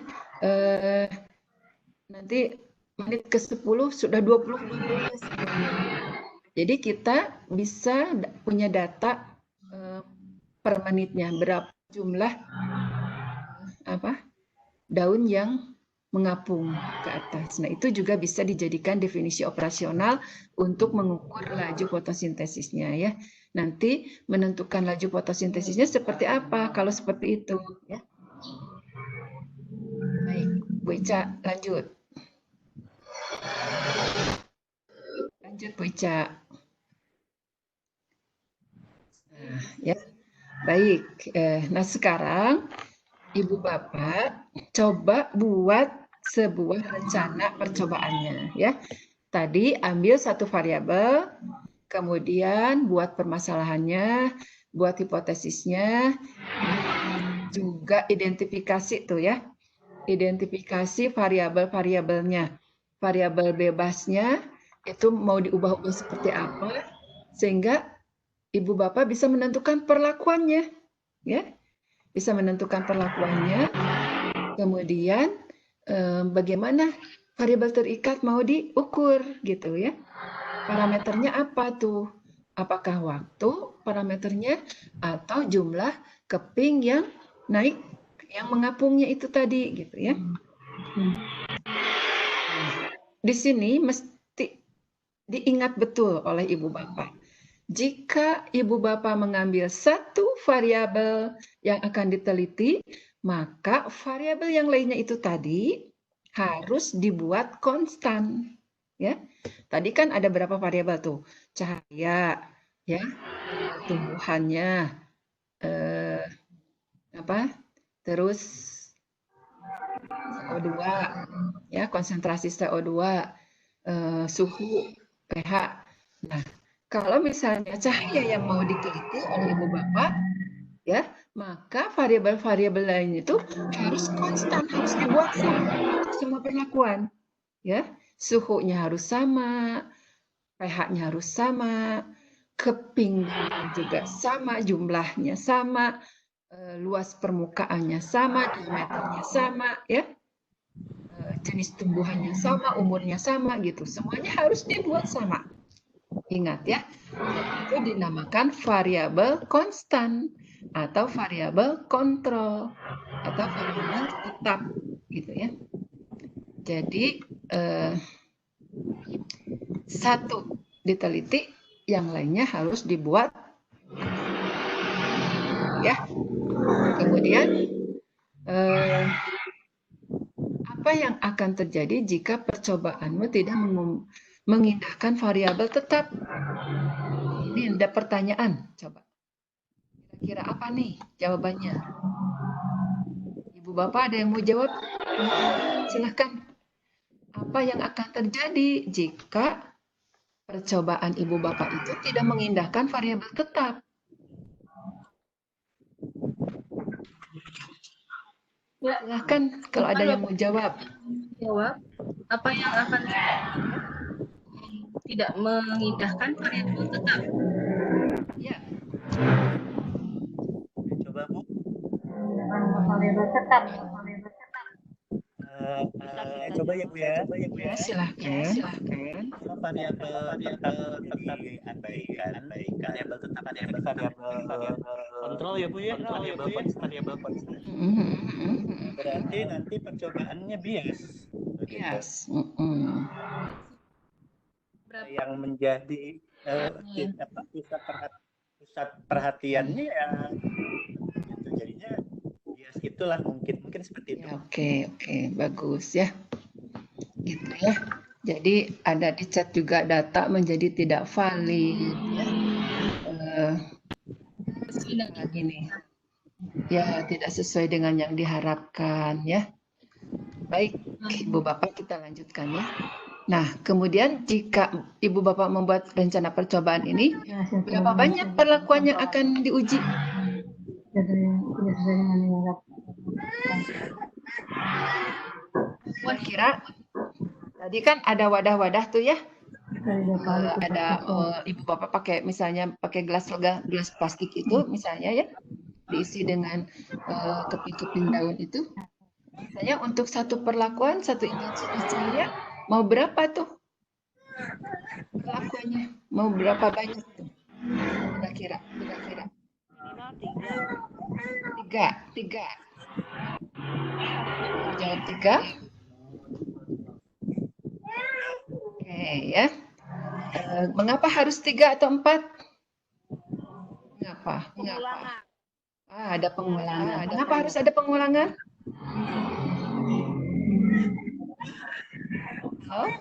nanti menit ke-10 sudah 20-12. Jadi kita bisa punya data per menitnya berapa jumlah daun yang mengapung ke atas. Nah, itu juga bisa dijadikan definisi operasional untuk mengukur laju fotosintesisnya ya. Nanti menentukan laju fotosintesisnya seperti apa kalau seperti itu ya. Baik, Bu Ica, lanjut. Lanjut Bu Ica. Nah, ya. Baik. Nah, sekarang Ibu Bapak coba buat sebuah rencana percobaannya ya. Tadi ambil satu variabel, kemudian buat permasalahannya, buat hipotesisnya, juga identifikasi tuh ya. Identifikasi variabel-variabelnya. Variabel bebasnya itu mau diubah-ubah seperti apa sehingga Ibu Bapak bisa menentukan perlakuannya ya. Bisa menentukan perlakuannya. Kemudian bagaimana variabel terikat mau diukur gitu ya. Parameternya apa tuh? Apakah waktu parameternya atau jumlah keping yang naik, yang mengapungnya itu tadi gitu ya. Di sini mesti diingat betul oleh Ibu Bapak. Jika Ibu Bapak mengambil satu variabel yang akan diteliti, maka variabel yang lainnya itu tadi harus dibuat konstan. Ya, tadi kan ada berapa variabel tuh? Cahaya, ya, tumbuhannya, terus CO2, ya, konsentrasi CO2, suhu, pH. Nah, kalau misalnya cahaya yang mau diteliti oleh Ibu Bapak, ya, maka variabel-variabel lain itu harus konstan, harus dibuat sama untuk semua perlakuan. Ya, suhunya harus sama, pH-nya harus sama, kepingnya juga sama, jumlahnya sama, luas permukaannya sama, diameternya sama, ya, jenis tumbuhannya sama, umurnya sama, gitu. Semuanya harus dibuat sama. Ingat ya, itu dinamakan variabel konstan atau variabel kontrol atau variabel tetap, gitu ya. Jadi satu diteliti, yang lainnya harus dibuat ya. Kemudian apa yang akan terjadi jika percobaanmu tidak mengindahkan variabel tetap? Ini ada pertanyaan, coba. Kira-kira apa nih jawabannya? Ibu Bapak ada yang mau jawab? Silahkan. Apa yang akan terjadi jika percobaan Ibu Bapak itu tidak mengindahkan variabel tetap? Ya, silahkan kalau ada yang mau jawab. Jawab. Apa yang akan tidak mengindahkan variabel tetap? Ya. Coba Bu. Variabel tetap. Coba ya Bu ya. Ya, silahkan. Variabel tetap diabaikan. Variabel tetap variabel kontrol ya Bu ya. Variabel konstan. Berarti nanti percobaannya bias. Bias. Yang menjadi pusat perhatiannya ya gitu, jadinya bias itulah mungkin seperti itu. Oke, bagus ya. Gitu ya. Jadi ada di chat juga data menjadi tidak valid ya. Gini. Ya, tidak sesuai dengan yang diharapkan ya. Baik, Ibu Bapak kita lanjutkan ya. Nah, kemudian jika Ibu Bapak membuat rencana percobaan ini, berapa banyak perlakuan yang akan diuji? Kira tadi kan ada wadah-wadah tuh ya. Ada Ibu Bapak pakai misalnya pakai gelas plastik itu misalnya ya. diisi dengan keping-keping daun itu. Misalnya untuk satu perlakuan, satu intensitas cahaya, mau berapa tuh perlakuannya? Mau berapa banyak tuh? Kira-kira. Minimal 3. Tiga. Jawab 3. Oke ya. Mengapa harus 3 atau 4? Mengapa? Pengulangan. Ada pengulangan. Mengapa harus ada pengulangan? Oh,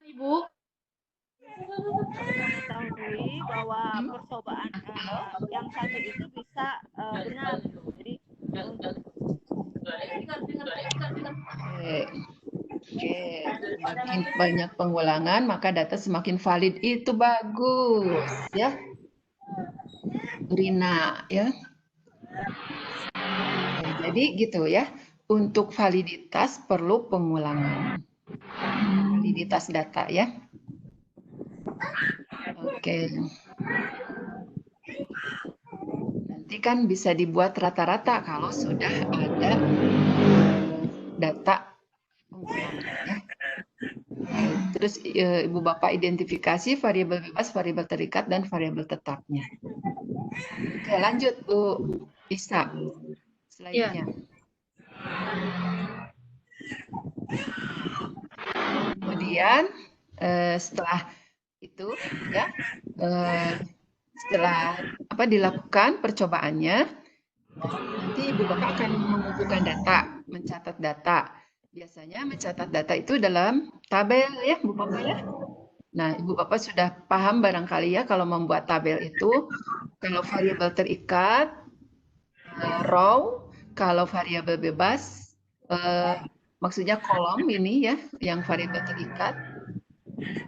Ibu. Mengetahui bahwa percobaan yang satu itu bisa benar. Jadi Oke. Semakin banyak pengulangan, maka data semakin valid. Itu bagus, ya. Rina, ya. Oke, jadi gitu ya. Untuk validitas perlu pengulangan. Validitas data, ya. Oke. Nanti kan bisa dibuat rata-rata kalau sudah ada data pengulangan, ya. Terus Ibu Bapak identifikasi variabel bebas, variabel terikat, dan variabel tetapnya. Oke, lanjut Bu Lisa. Slide-nya. Kemudian setelah itu ya setelah dilakukan percobaannya, nanti Ibu Bapak akan mengumpulkan data, mencatat data. Biasanya mencatat data itu dalam tabel ya Bu Bapak ya. Nah, Ibu Bapak sudah paham barangkali ya kalau membuat tabel itu, kalau variabel terikat row, kalau variabel bebas maksudnya kolom ini ya, yang variabel terikat.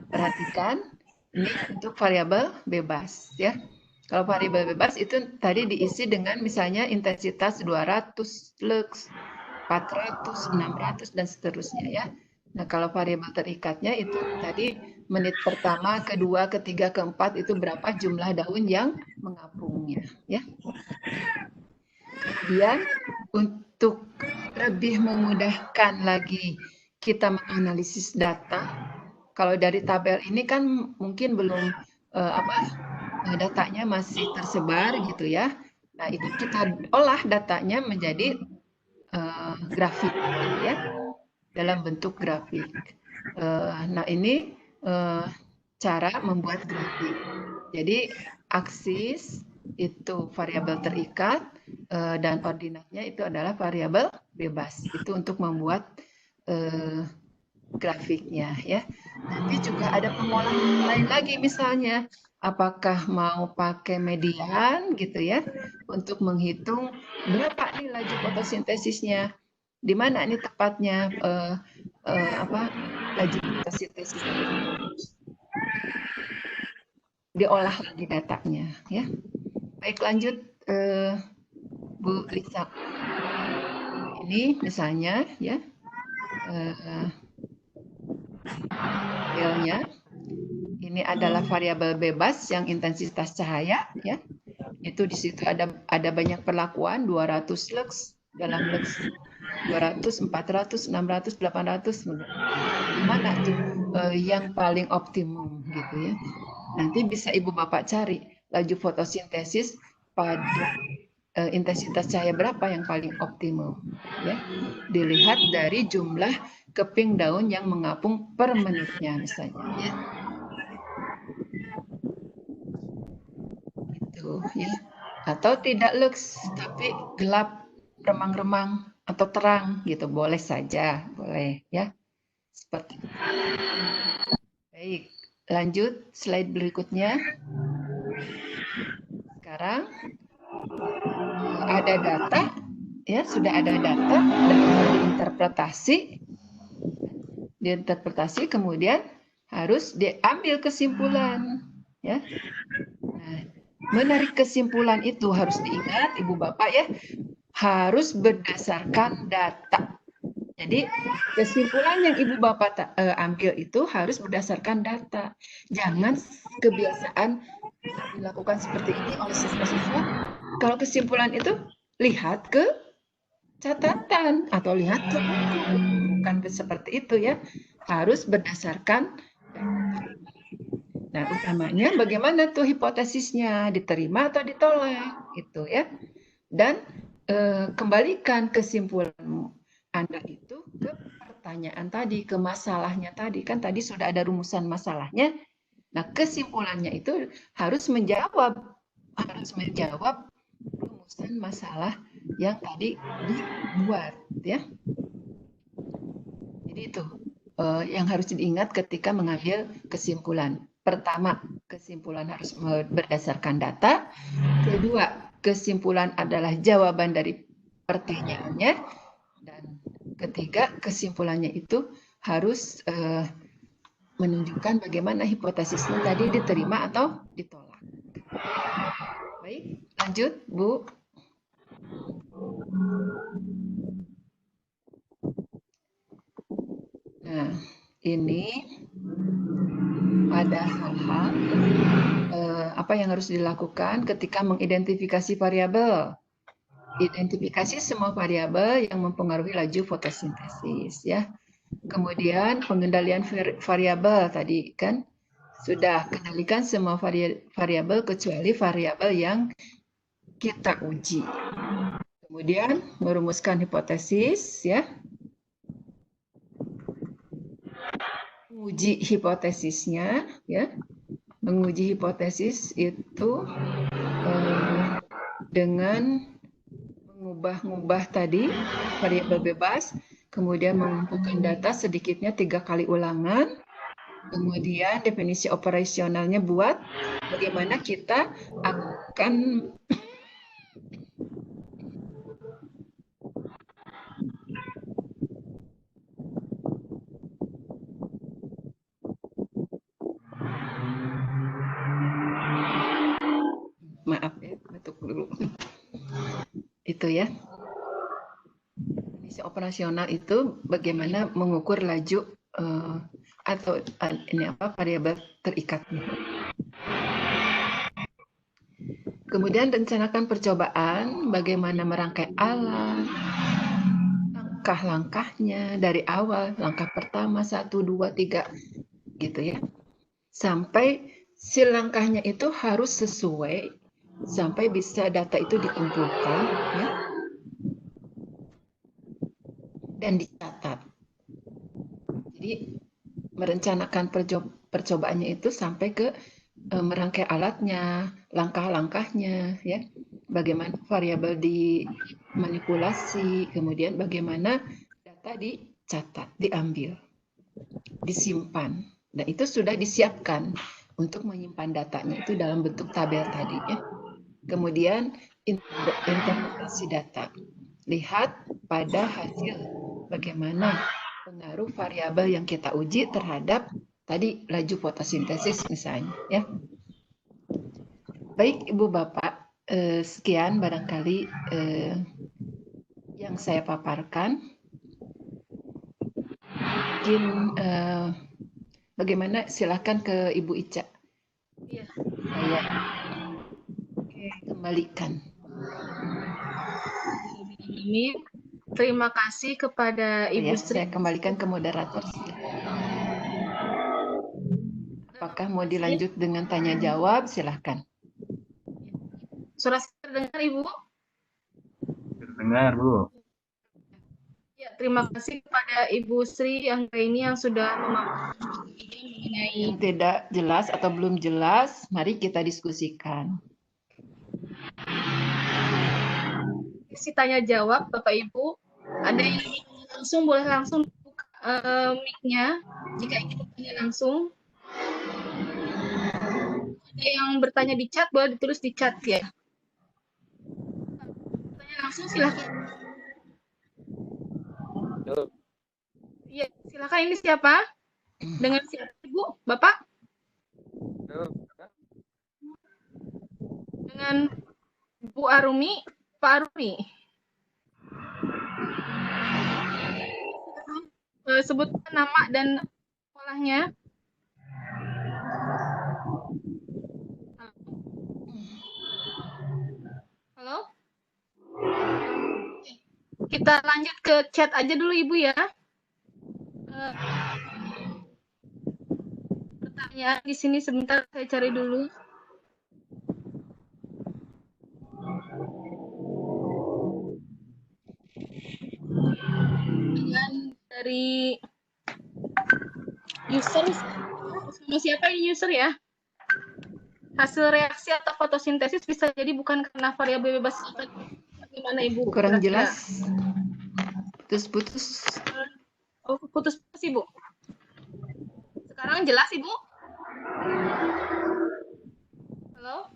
Perhatikan, ini untuk variabel bebas ya. Kalau variabel bebas itu tadi diisi dengan misalnya intensitas 200 lux, 400, 600 dan seterusnya ya. Nah, kalau variabel terikatnya itu tadi menit pertama, kedua, ketiga, keempat itu berapa jumlah daun yang mengapungnya ya. Kemudian untuk lebih memudahkan lagi kita menganalisis data, kalau dari tabel ini kan mungkin belum datanya masih tersebar gitu ya. Nah, itu kita olah datanya menjadi grafik ya, dalam bentuk grafik. Nah, ini cara membuat grafik. Jadi aksis itu variabel terikat dan ordinatnya itu adalah variabel bebas. Itu untuk membuat grafiknya ya. Nanti juga ada pengolahan lain lagi, misalnya apakah mau pakai median gitu ya untuk menghitung berapa nih laju fotosintesisnya, di mana nih tepatnya laju fotosintesisnya, diolah lagi datanya ya. Baik, lanjut Bu Lisa. Ini misalnya ya tabelnya ini adalah variabel bebas yang intensitas cahaya ya. Itu di situ ada banyak perlakuan, 200 lux, dalam lux 200, 400, 600, 800. Gimana tuh yang paling optimum gitu ya. Nanti bisa Ibu Bapak cari laju fotosintesis pada intensitas cahaya berapa yang paling optimum ya. Dilihat dari jumlah keping daun yang mengapung per menitnya misalnya ya. Gitu ya. Atau tidak lux tapi gelap, remang-remang atau terang gitu, boleh saja, boleh ya. Seperti itu. Baik, lanjut slide berikutnya. Sekarang ada data ya, sudah ada data diinterpretasi kemudian harus diambil kesimpulan ya. Nah, menarik kesimpulan itu harus diingat Ibu Bapak ya, harus berdasarkan data. Jadi kesimpulan yang Ibu Bapak ambil itu harus berdasarkan data. Jangan kebiasaan dilakukan seperti ini oleh siswa-siswa. Kalau kesimpulan itu lihat ke catatan atau lihat ke buku, bukan seperti itu ya. Harus berdasarkan data. Nah, utamanya bagaimana tuh hipotesisnya, diterima atau ditolak, gitu ya. Dan kembalikan kesimpulan Anda itu ke pertanyaan tadi, ke masalahnya tadi. Kan tadi sudah ada rumusan masalahnya. Nah, kesimpulannya itu harus menjawab rumusan masalah yang tadi dibuat, ya. Jadi itu yang harus diingat ketika mengambil kesimpulan. Pertama, kesimpulan harus berdasarkan data. Kedua, kesimpulan adalah jawaban dari pertanyaannya. Dan ketiga, kesimpulannya itu harus menunjukkan bagaimana hipotesisnya tadi diterima atau ditolak. Baik, lanjut Bu. Nah, ini ada hal-hal apa yang harus dilakukan ketika mengidentifikasi variabel. Identifikasi semua variabel yang mempengaruhi laju fotosintesis, ya. Kemudian pengendalian variabel tadi kan sudah kendalikan semua variabel kecuali variabel yang kita uji. Kemudian merumuskan hipotesis, ya. Menguji hipotesisnya, ya. Menguji hipotesis itu dengan mengubah tadi variabel bebas, kemudian mengumpulkan data sedikitnya 3 kali ulangan, kemudian definisi operasionalnya buat bagaimana kita akan maaf ya, batuk dulu. Itu ya. Definisi operasional itu bagaimana mengukur laju atau ini apa variabel terikatnya. Kemudian rencanakan percobaan, bagaimana merangkai alat, langkah-langkahnya dari awal, langkah pertama 1, 2, 3 gitu ya. Sampai si langkahnya itu harus sesuai sampai bisa data itu dikumpulkan ya. Dan dicatat. Jadi merencanakan percobaannya itu sampai ke merangkai alatnya, langkah-langkahnya, ya, bagaimana variabel dimanipulasi, kemudian bagaimana data dicatat, diambil, disimpan. Dan itu sudah disiapkan untuk menyimpan datanya itu dalam bentuk tabel tadi, ya. Kemudian interpretasi data, lihat pada hasil bagaimana pengaruh variabel yang kita uji terhadap tadi laju fotosintesis misalnya, ya. Baik Ibu Bapak, sekian barangkali yang saya paparkan. Mungkin bagaimana silakan ke Ibu Ica. Iya. Saya kembalikan. Ini terima kasih kepada Ibu Ya, Sri. saya kembalikan ke moderator. Apakah mau dilanjut dengan tanya jawab? Silahkan. Suara saya terdengar Ibu? Terdengar Bu. Ya, terima kasih kepada Ibu Sri Anggraini yang sudah memaparkan mengenai Yang tidak jelas atau belum jelas, mari kita diskusikan. sesi tanya jawab Bapak Ibu. Ada yang ingin langsung boleh langsung buka mic-nya jika ingin bertanya langsung. Ada yang bertanya di chat boleh ditulis di chat ya. Bertanya langsung silakan. Iya, silakan. Ini siapa? Dengan siapa Ibu? Bapak? Dengan Bu Arumi, Pak Arumi. Sebutkan nama dan sekolahnya. kita lanjut ke chat aja dulu Ibu ya. Pertanyaan di sini sebentar saya cari dulu. Pertanyaan dari user sama siapa ini user ya? Hasil reaksi atau fotosintesis bisa jadi bukan karena variabel bebas. Bagaimana Ibu? Kurang kira-kira? jelas. Putus-putus. Oh, putus-putus Ibu. Sekarang jelas Ibu? Halo?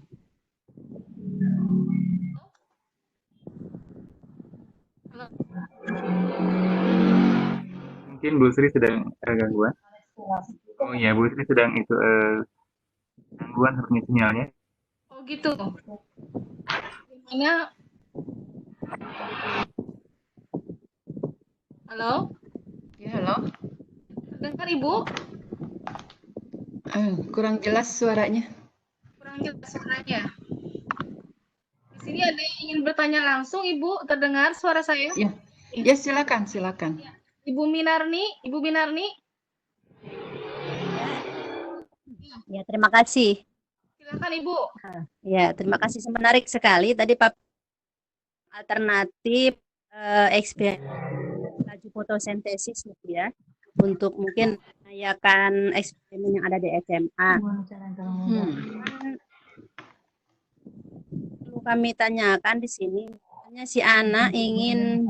Halo? Mungkin Bu Sri sedang gangguan. Oh iya, Bu Sri sedang itu gangguan sepertinya sinyalnya. Oh gitu. Gimana? Halo? Ya, halo. Dengar Ibu? Kurang jelas suaranya. Kurang jelas suaranya. Di sini ada yang ingin bertanya langsung Ibu, terdengar suara saya? Ya, ya silakan. Ibu Minarni. Ya, terima kasih. Silakan Ibu. Ya, terima kasih. Menarik sekali tadi Pak alternatif eksperimen laju fotosintesis gitu ya. Untuk mungkin menanyakan eksperimen yang ada di SMA. Perlu kami tanyakan di sini, misalnya si anak ingin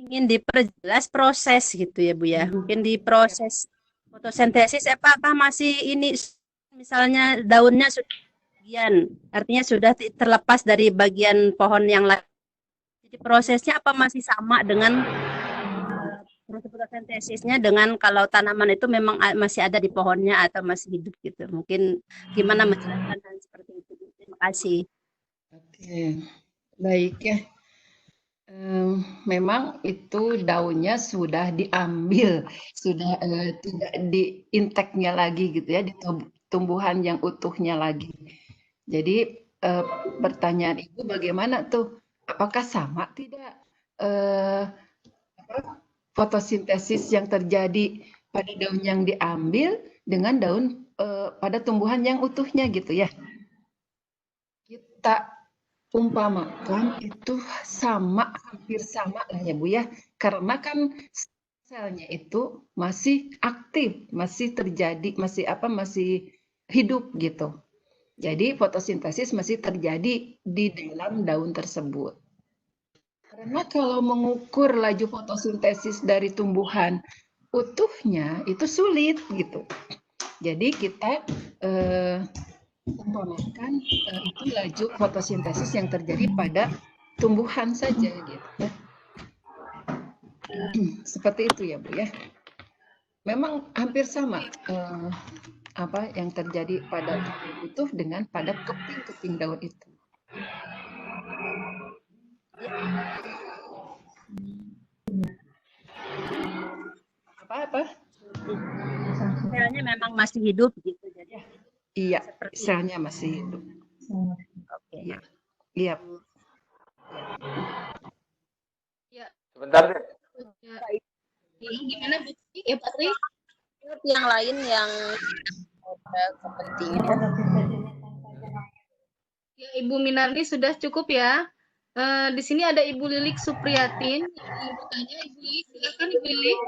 ingin diperjelas proses gitu ya Bu ya. Mungkin di proses fotosintesis apakah masih ini misalnya daunnya sudah bagian, artinya sudah terlepas dari bagian pohon yang lain. Jadi prosesnya apa masih sama dengan proses fotosintesisnya dengan kalau tanaman itu memang masih ada di pohonnya atau masih hidup gitu. Mungkin gimana menjelaskan hal seperti itu. Terima kasih. Oke, baik ya. Memang itu daunnya sudah diambil, sudah tidak di inteknya lagi gitu ya, di tumbuhan yang utuhnya lagi. Jadi pertanyaan Ibu bagaimana tuh? Apakah sama tidak fotosintesis yang terjadi pada daun yang diambil dengan daun pada tumbuhan yang utuhnya gitu ya? Kita umpamakan itu sama, hampir sama lah ya Bu ya, karena kan selnya itu masih aktif, masih terjadi, masih hidup gitu. Jadi fotosintesis masih terjadi di dalam daun tersebut. Karena kalau mengukur laju fotosintesis dari tumbuhan utuhnya itu sulit gitu. Jadi kita umpamakan itu laju fotosintesis yang terjadi pada tumbuhan saja gitu ya. Seperti itu ya Bu ya. Memang hampir sama apa yang terjadi pada daun utuh dengan pada keping-keping daun itu. Apa? Selnya memang masih hidup gitu jadi. Iya, selnya masih hidup. Oke. Iya. Iya. Ya. Sebentar deh. Ya. Gimana Bu? Ya Pak Tri? Yang lain yang kepentingan. Ya Ibu Minarni sudah cukup ya. Di sini ada Ibu Lilik Supriyatin yang ingin bertanya. Ibu Lilik, silakan Ibu Lilik.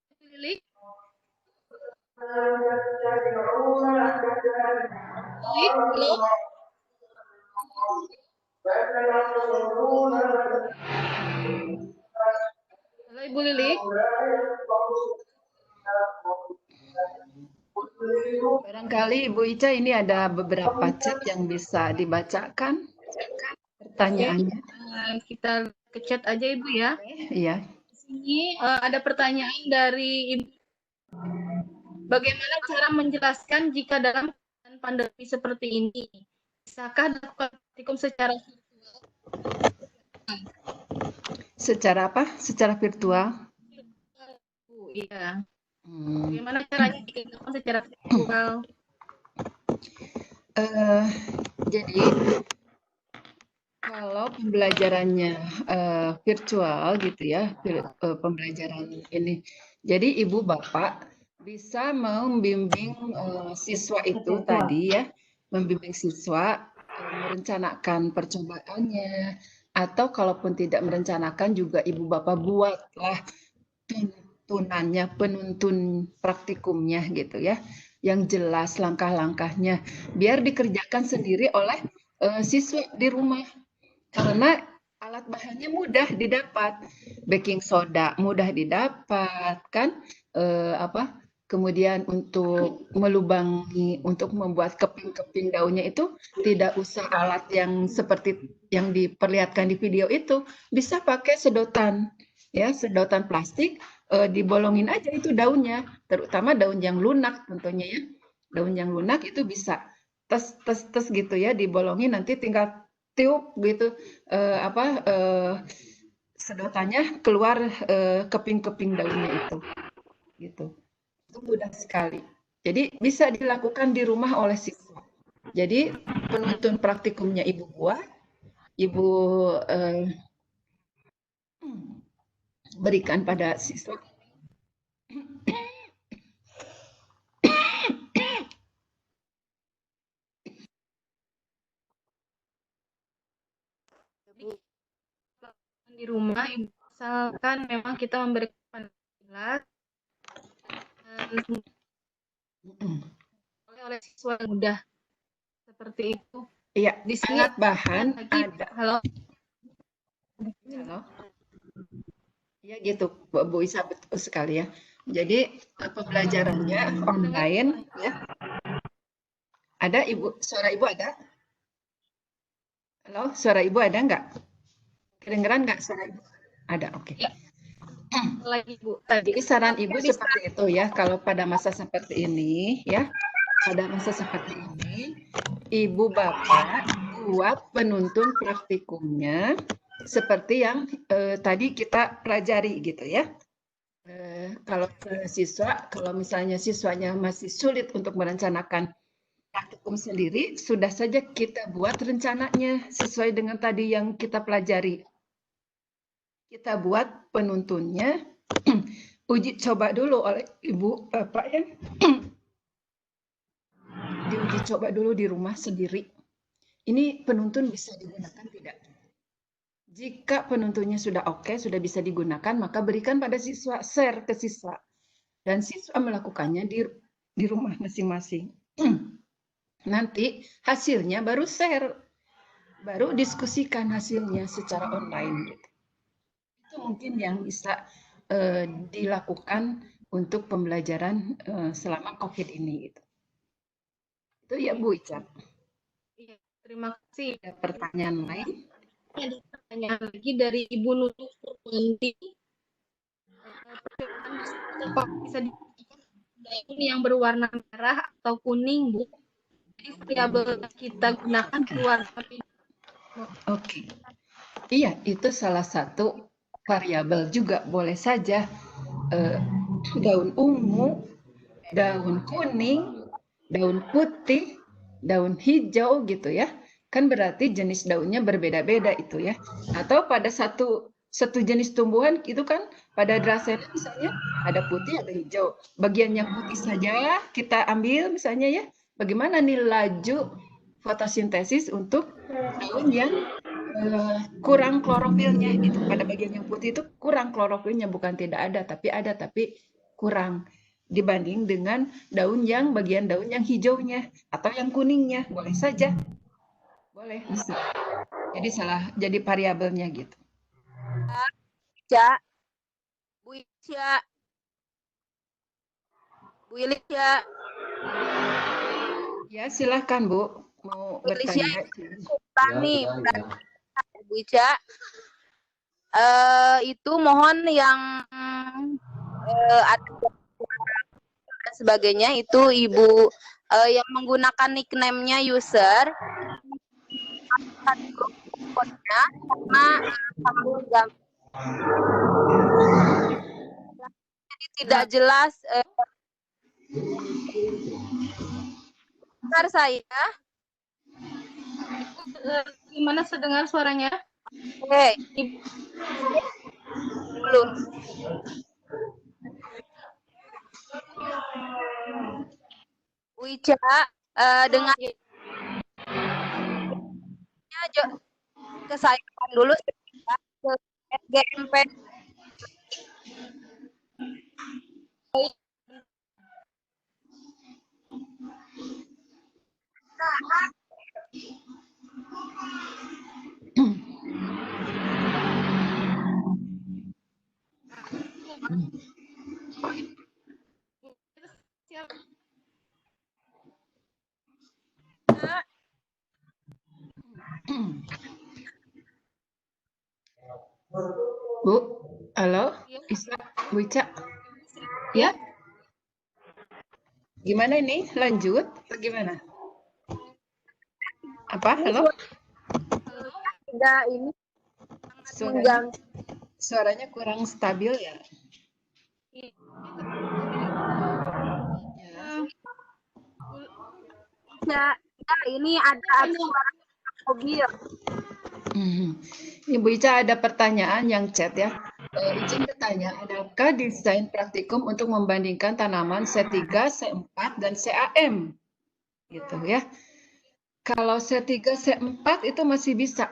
Ibu Lilik. Lilik, halo. Halo Ibu Lilik. Barangkali Ibu Ica ini ada beberapa chat yang bisa dibacakan pertanyaannya. Kita ke chat aja Ibu ya. Iya. Di sini ada pertanyaan dari Ibu. Bagaimana cara menjelaskan jika dalam pandemi seperti ini bisakah dilakukan praktikum secara virtual? Secara apa? Secara virtual? Iya. Bagaimana caranya dilakukan secara virtual? Jadi Kalau pembelajarannya virtual gitu ya, pembelajaran ini. Jadi ibu bapak bisa membimbing siswa itu tadi ya, membimbing siswa merencanakan percobaannya, atau kalaupun tidak merencanakan juga ibu bapak buatlah tuntunannya, penuntun praktikumnya gitu ya, yang jelas langkah-langkahnya, biar dikerjakan sendiri oleh siswa di rumah. Karena alat bahannya mudah didapat, baking soda mudah didapat, kan? Kemudian untuk melubangi, untuk membuat keping-keping daunnya itu tidak usah alat yang seperti yang diperlihatkan di video itu, bisa pakai sedotan, ya, sedotan plastik, dibolongin aja itu daunnya, terutama daun yang lunak tentunya ya, daun yang lunak itu bisa tes gitu ya, dibolongin nanti tinggal tiup gitu sedotannya keluar keping-keping daunnya itu mudah sekali. Jadi bisa dilakukan di rumah oleh siswa. Jadi penuntun praktikumnya ibu buat, ibu berikan pada siswa. Di rumah, misalkan memang kita memberikan jelas oleh siswa yang mudah seperti itu. Iya, Di sini alat bahan lagi, ada. halo. Ya gitu, Bu Isa, betul sekali ya. Jadi pembelajarannya online ya. Ada Ibu, suara Ibu ada? Halo, suara Ibu ada nggak? Kedengeran nggak suara Ibu? Ada, oke. Ya. Lagi Bu, tadi. Jadi saran Ibu seperti itu ya, kalau pada masa seperti ini ya, pada masa seperti ini, Ibu Bapak buat penuntun praktikumnya seperti yang tadi kita pelajari gitu ya. Kalau siswa, kalau misalnya siswanya masih sulit untuk merencanakan praktikum sendiri, sudah saja kita buat rencananya sesuai dengan tadi yang kita pelajari. Kita buat penuntunnya, uji coba dulu oleh Ibu Bapak ya. Diuji coba dulu di rumah sendiri. Ini penuntun bisa digunakan tidak? Jika penuntunnya sudah oke, sudah bisa digunakan, maka berikan pada siswa, share ke siswa. Dan siswa melakukannya di rumah masing-masing. Nanti hasilnya baru share, baru diskusikan hasilnya secara online. Gitu. Itu mungkin yang bisa dilakukan untuk pembelajaran selama COVID ini. Gitu. Itu ya Bu Ica. Iya, terima kasih. Ada pertanyaan lain? Ada pertanyaan lagi dari Ibu Nutu Purwanti. Apakah bisa daun yang berwarna merah atau kuning, Bu? Jadi variabel kita gunakan berwarna Oke. Iya, itu salah satu variabel juga boleh saja daun ungu, daun kuning, daun putih, daun hijau gitu ya. Kan berarti jenis daunnya berbeda-beda itu ya. Atau pada satu jenis tumbuhan itu kan pada drasena misalnya ada putih ada hijau. Bagian yang putih saja kita ambil misalnya ya. Bagaimana nih laju fotosintesis untuk daun yang kurang klorofilnya itu, pada bagian yang putih itu kurang klorofilnya, bukan tidak ada tapi kurang dibanding dengan daun yang bagian daun yang hijaunya atau yang kuningnya, boleh saja, boleh bisa. Jadi variabelnya gitu. Bu Ica, Bu Ilisya. Ya silakan Bu, mau bertanya. Nih, Bu Ica, itu mohon yang ada dan sebagainya itu Ibu yang menggunakan nickname-nya user kodenya karena jadi tidak jelas saya Gimana sedengar suaranya? Oke, dulu. Wica, dengan ke saya dulu ke SGMP. Bu, halo, Isa, Bu Ica. Ya, gimana ini? Lanjut atau gimana? Apa? Halo? Enggak, ini Suaranya kurang stabil ya? Ya, ini ada suara mobil. Ibu Ica ada pertanyaan yang chat ya. Izin bertanya, adakah desain praktikum untuk membandingkan tanaman C3, C4, dan CAM? Gitu ya. Kalau C3, C4 itu masih bisa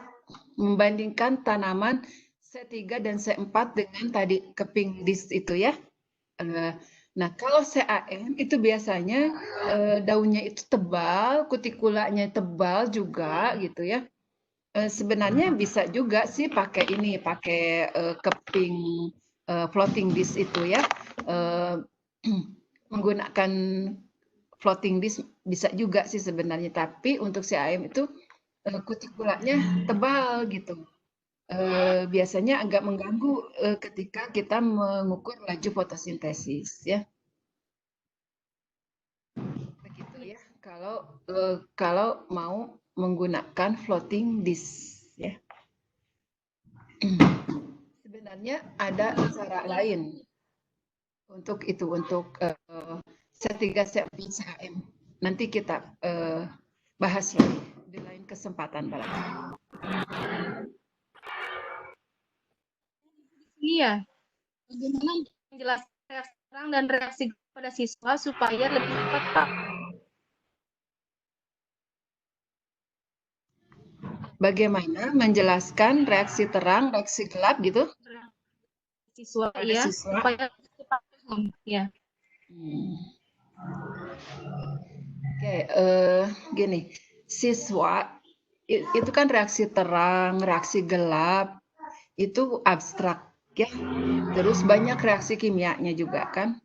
membandingkan tanaman C3 dan C4 dengan tadi keping dis itu ya. Nah, kalau CAM itu biasanya daunnya itu tebal, kutikulanya tebal juga gitu ya. Sebenarnya bisa juga sih pakai ini, pakai keping floating disk itu ya. Menggunakan floating disk bisa juga sih sebenarnya, tapi untuk CAM itu kutikulanya tebal gitu. Biasanya agak mengganggu ketika kita mengukur laju fotosintesis ya. Begitu ya. Kalau mau menggunakan floating disk ya. Sebenarnya ada cara lain untuk itu, untuk C3, C4, CAM. Nanti kita bahas lagi di lain kesempatan barangkali. Iya. Bagaimana menjelaskan reaksi terang dan reaksi pada siswa supaya lebih cepat, Pak? Bagaimana menjelaskan reaksi terang, reaksi gelap gitu? Siswa, Pada ya, siswa. supaya cepat paham, ya. Oke, gini, siswa itu kan reaksi terang, reaksi gelap, itu abstrak ya. Terus banyak reaksi kimianya juga kan.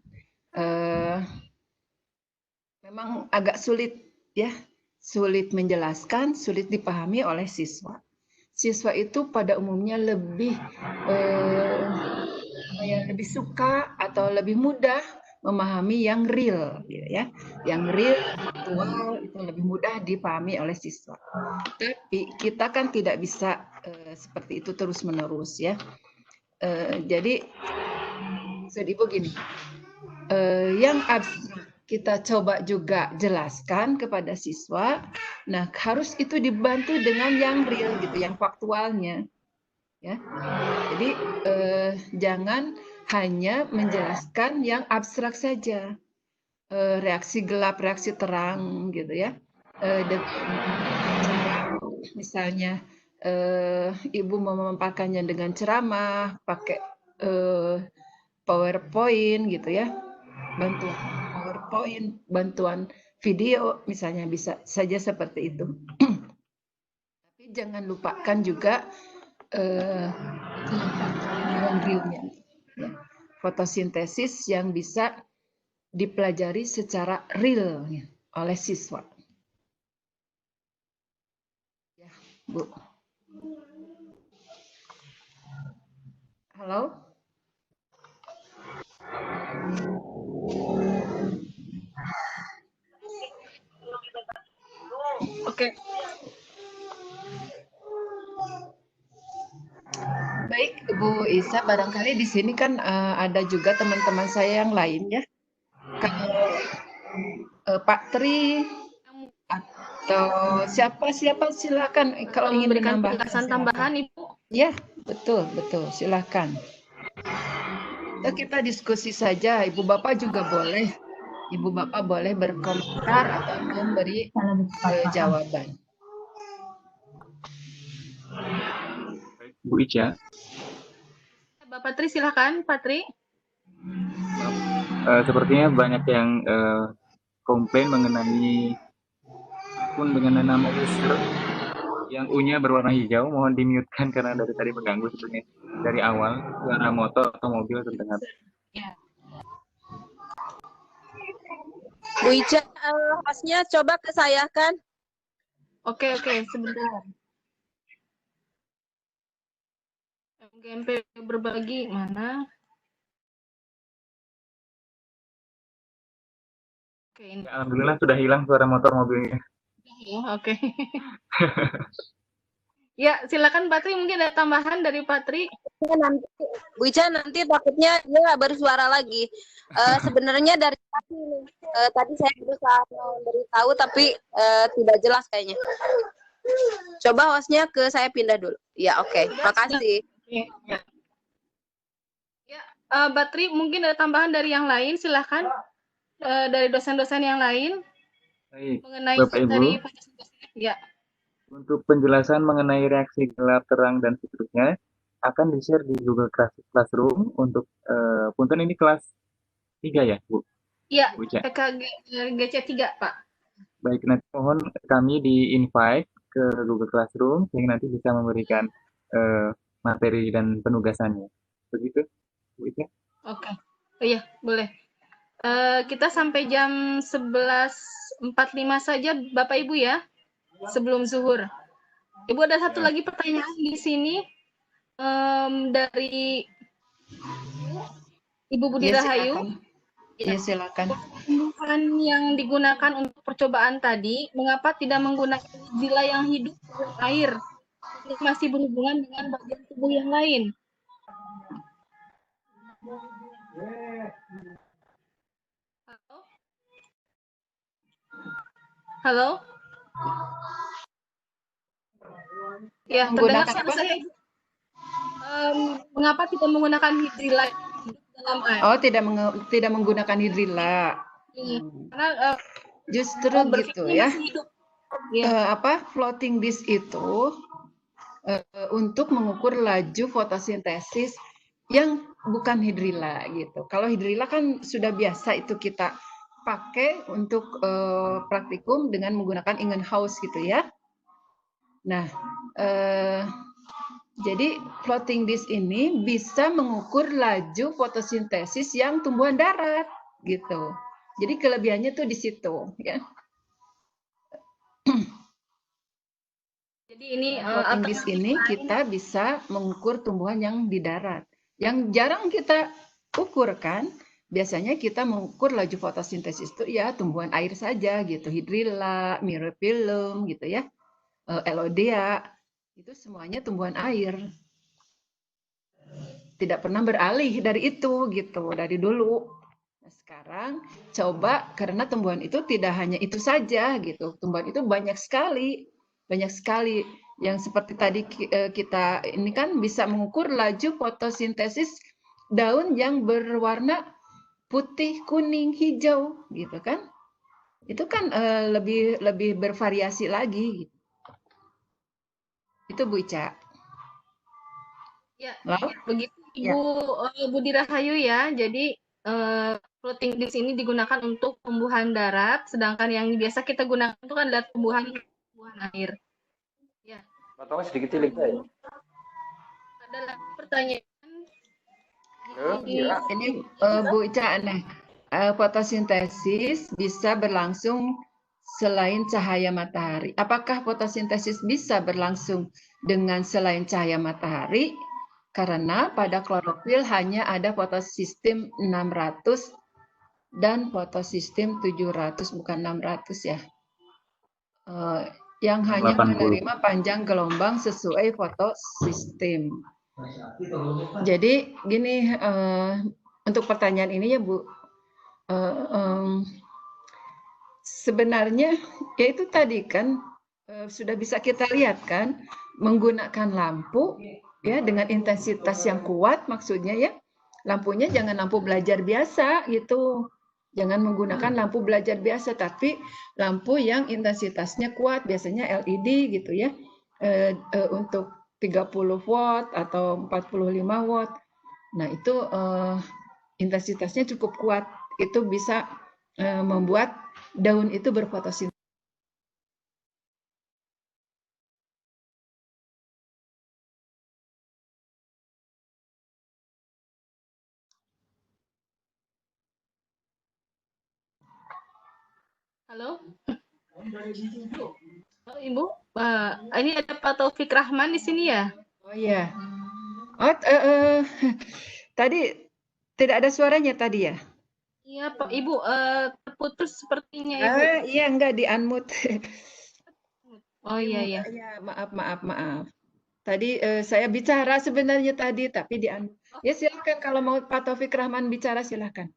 Memang agak sulit ya, sulit menjelaskan, sulit dipahami oleh siswa. Siswa itu pada umumnya lebih lebih suka atau lebih mudah memahami yang real, gitu ya. Yang real, faktual itu lebih mudah dipahami oleh siswa. Tapi kita kan tidak bisa seperti itu terus-menerus ya. Jadi, maksud Ibu gini, yang abstrak kita coba juga jelaskan kepada siswa. Nah, harus itu dibantu dengan yang real gitu, yang faktualnya. Ya. Jadi jangan hanya menjelaskan yang abstrak saja. Reaksi gelap, reaksi terang gitu ya. Misalnya Ibu memaparkannya dengan ceramah, pakai PowerPoint gitu ya. Bantuan PowerPoint, bantuan video misalnya bisa saja seperti itu. Tapi jangan lupakan juga yang realnya, ya. Fotosintesis yang bisa dipelajari secara real ya, oleh siswa. Ya, Bu. Halo? Oke. Baik, Bu Isa, barangkali di sini kan ada juga teman-teman saya yang lain ya. Kalau Pak Tri atau siapa silakan kalau ingin memberikan menambahkan. penjelasan silakan. tambahan, Ibu. Ya, betul, silakan. Kita diskusi saja, Ibu Bapak juga boleh. Ibu Bapak boleh berkomentar atau memberi jawaban. Baik, Bu Ica. Bapak Tri, silakan, Pak Tri. Sepertinya banyak yang komplain mengenai akun dengan nama user yang U-nya berwarna hijau. Mohon di-mute-kan karena dari tadi mengganggu sebenarnya dari awal suara motor atau mobil terdengar. Bu Ica, hostnya coba ke saya kan? Oke, sebentar. MGMP berbagi mana? Oke, ini. Ya, alhamdulillah sudah hilang suara motor mobilnya. Ya, oke. Ya, silakan Pak Tri, mungkin ada tambahan dari Pak Tri. Nanti, Bu Ica, nanti takutnya dia bersuara lagi. Sebenarnya dari tadi saya berusaha memberitahu tapi tidak jelas kayaknya. Coba hostnya ke saya pindah dulu. Ya, oke. Makasih. Ya, Mbak Tri, mungkin ada tambahan dari yang lain, silahkan. Dari dosen-dosen yang lain. Baik, mengenai Bapak Ibu. dari ya. Untuk penjelasan mengenai reaksi gelap, terang, dan seterusnya akan di-share di Google Classroom untuk punten ini kelas 3 ya, Bu? Iya, Bu Ica. PKG GC 3, Pak. Baik, nanti mohon kami di-invite ke Google Classroom sehingga nanti bisa memberikan materi dan penugasannya. Begitu, Bu Ica? Oke. Iya, boleh. Kita sampai jam 11.45 saja, Bapak Ibu ya, sebelum zuhur. Ibu, ada satu lagi pertanyaan di sini dari Ibu Budi Rahayu. Ya, silakan. Tumbuhan yang digunakan untuk percobaan tadi, mengapa tidak menggunakan zila yang hidup di air? Ini masih berhubungan dengan bagian tubuh yang lain. Halo? Ya, terdengar suara saya. Mengapa kita menggunakan hidrilla dalam air? Oh, tidak menggunakan hidrilla. Karena justru gitu ya. Floating disk itu untuk mengukur laju fotosintesis yang bukan hidrilla gitu. Kalau hidrilla kan sudah biasa itu kita pakai untuk praktikum dengan menggunakan Ingenhousz gitu ya. Nah, jadi floating disk ini bisa mengukur laju fotosintesis yang tumbuhan darat gitu. Jadi kelebihannya tuh di situ ya. Jadi ini floating disk ini kita bisa mengukur tumbuhan yang di darat. Yang jarang kita ukur kan, biasanya kita mengukur laju fotosintesis itu ya tumbuhan air saja gitu, hidrilla, myrophyllum gitu ya, elodea, itu semuanya tumbuhan air. Tidak pernah beralih dari itu gitu, dari dulu. Nah, sekarang coba karena tumbuhan itu tidak hanya itu saja gitu, tumbuhan itu banyak sekali yang seperti tadi kita ini kan bisa mengukur laju fotosintesis daun yang berwarna putih, kuning, hijau gitu kan. Itu kan lebih bervariasi lagi. Itu Bu Ica. Ya, begitu Ibu Budi Rahayu ya. Jadi floating disk ini digunakan untuk tumbuhan darat, sedangkan yang biasa kita gunakan itu kan adalah tumbuhan air. Ya. Potongnya sedikit cilik ya. Ada lagi pertanyaan? Ini Bu Ica aneh. Fotosintesis bisa berlangsung selain cahaya matahari. Apakah fotosintesis bisa berlangsung dengan selain cahaya matahari? Karena pada klorofil hanya ada fotosistem 600 dan fotosistem 700, bukan 600 ya. Yang hanya 80. menerima panjang gelombang sesuai fotosistem. Jadi gini, untuk pertanyaan ini ya Bu, sebenarnya ya itu tadi kan sudah bisa kita lihat kan, menggunakan lampu ya dengan intensitas yang kuat, maksudnya ya lampunya jangan lampu belajar biasa gitu. Jangan menggunakan lampu belajar biasa, tapi lampu yang intensitasnya kuat, biasanya LED gitu ya, untuk 30 watt atau 45 watt. Nah itu intensitasnya cukup kuat, itu bisa membuat daun itu berfotosintesis. Halo? Halo, Ibu. Ini ada Pak Taufik Rahman di sini ya? Oh iya. Oh, tadi tidak ada suaranya tadi ya? Iya, Pak. Ibu, terputus sepertinya, Ibu. Iya, enggak di unmute. Oh iya, iya. Ya, maaf. Tadi saya bicara sebenarnya tadi, tapi di unmute. Ya silakan kalau mau Pak Taufik Rahman bicara silakan.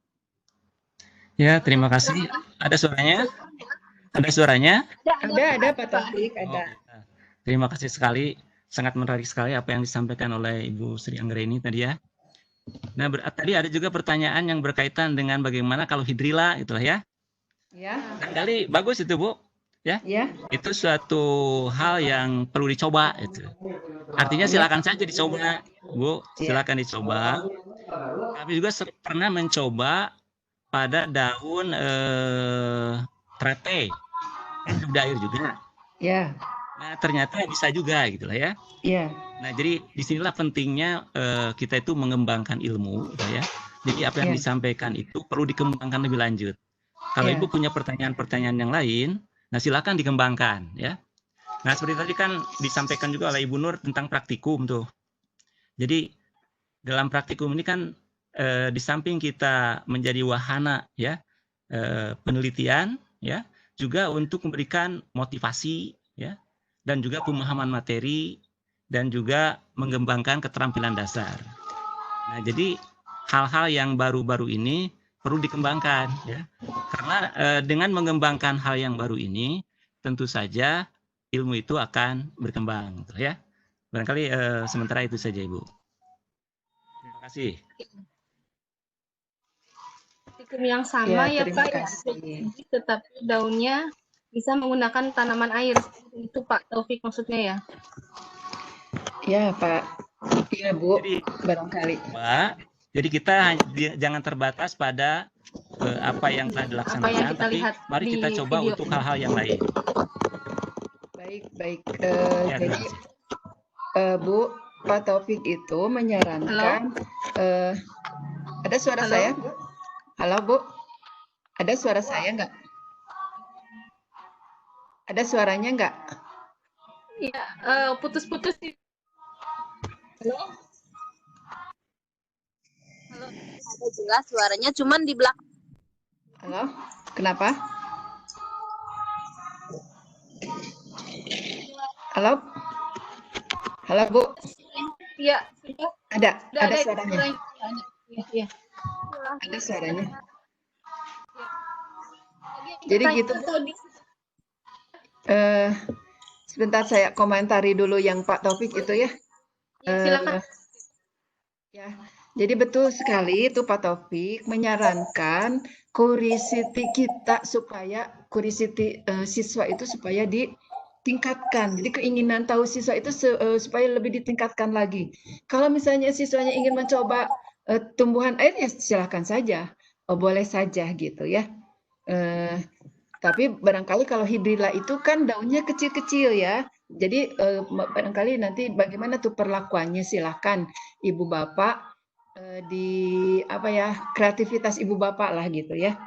Ya, terima kasih. Ada suaranya? Ada suaranya? Ada Pak Taufik, ada. Oh, terima kasih sekali. Sangat menarik sekali apa yang disampaikan oleh Ibu Sri Anggreni tadi ya. Nah, tadi ada juga pertanyaan yang berkaitan dengan bagaimana kalau hidrilla itulah ya. Ya. Kali bagus itu, Bu. Ya. Ya. Itu suatu hal yang perlu dicoba itu. Artinya silakan saja dicoba, Bu. Silakan dicoba. Tapi juga pernah mencoba pada daun trete, udah air juga. Ya. Nah ternyata bisa juga gitu lah ya. Ya. Nah jadi disinilah pentingnya kita itu mengembangkan ilmu, gitu ya. Jadi apa yang disampaikan itu perlu dikembangkan lebih lanjut. Kalau Ibu punya pertanyaan-pertanyaan yang lain, nah silakan dikembangkan ya. Nah seperti tadi kan disampaikan juga oleh Ibu Nur tentang praktikum tuh. Jadi dalam praktikum ini kan di samping kita menjadi wahana ya penelitian ya, juga untuk memberikan motivasi ya, dan juga pemahaman materi dan juga mengembangkan keterampilan dasar. Nah jadi hal-hal yang baru-baru ini perlu dikembangkan ya, karena dengan mengembangkan hal yang baru ini tentu saja ilmu itu akan berkembang gitu ya. Barangkali sementara itu saja Ibu. Terima kasih. Praktikum yang sama ya terima Pak, kasih. tetapi daunnya bisa menggunakan tanaman air. Itu Pak Taufik maksudnya ya? Ya Pak, iya Bu, Jadi, barangkali. Pak, jadi kita jangan terbatas pada apa yang telah dilaksanakan, tapi mari kita coba video untuk hal-hal yang lain. Baik. Jadi Bu, Pak Taufik itu menyarankan. Ada suara saya, Bu? Halo Bu, ada suara saya nggak? Ada suaranya nggak? Iya, putus-putus. Halo? Halo, ada jelas suaranya, cuman di belakang. Halo, kenapa? Halo, halo Bu. Iya, ada suaranya. Iya. Ada suaranya. Jadi gitu. Sebentar saya komentari dulu yang Pak Taufik itu ya. Silakan. Ya, jadi betul sekali itu Pak Taufik menyarankan curiosity kita supaya siswa itu supaya ditingkatkan. Jadi keinginan tahu siswa itu supaya lebih ditingkatkan lagi. Kalau misalnya siswanya ingin mencoba tumbuhan air ya silakan saja, boleh saja gitu ya. Tapi barangkali kalau hidrilla itu kan daunnya kecil-kecil ya. Jadi barangkali nanti bagaimana tuh perlakuannya silakan Ibu Bapak di kreativitas Ibu Bapak lah gitu ya.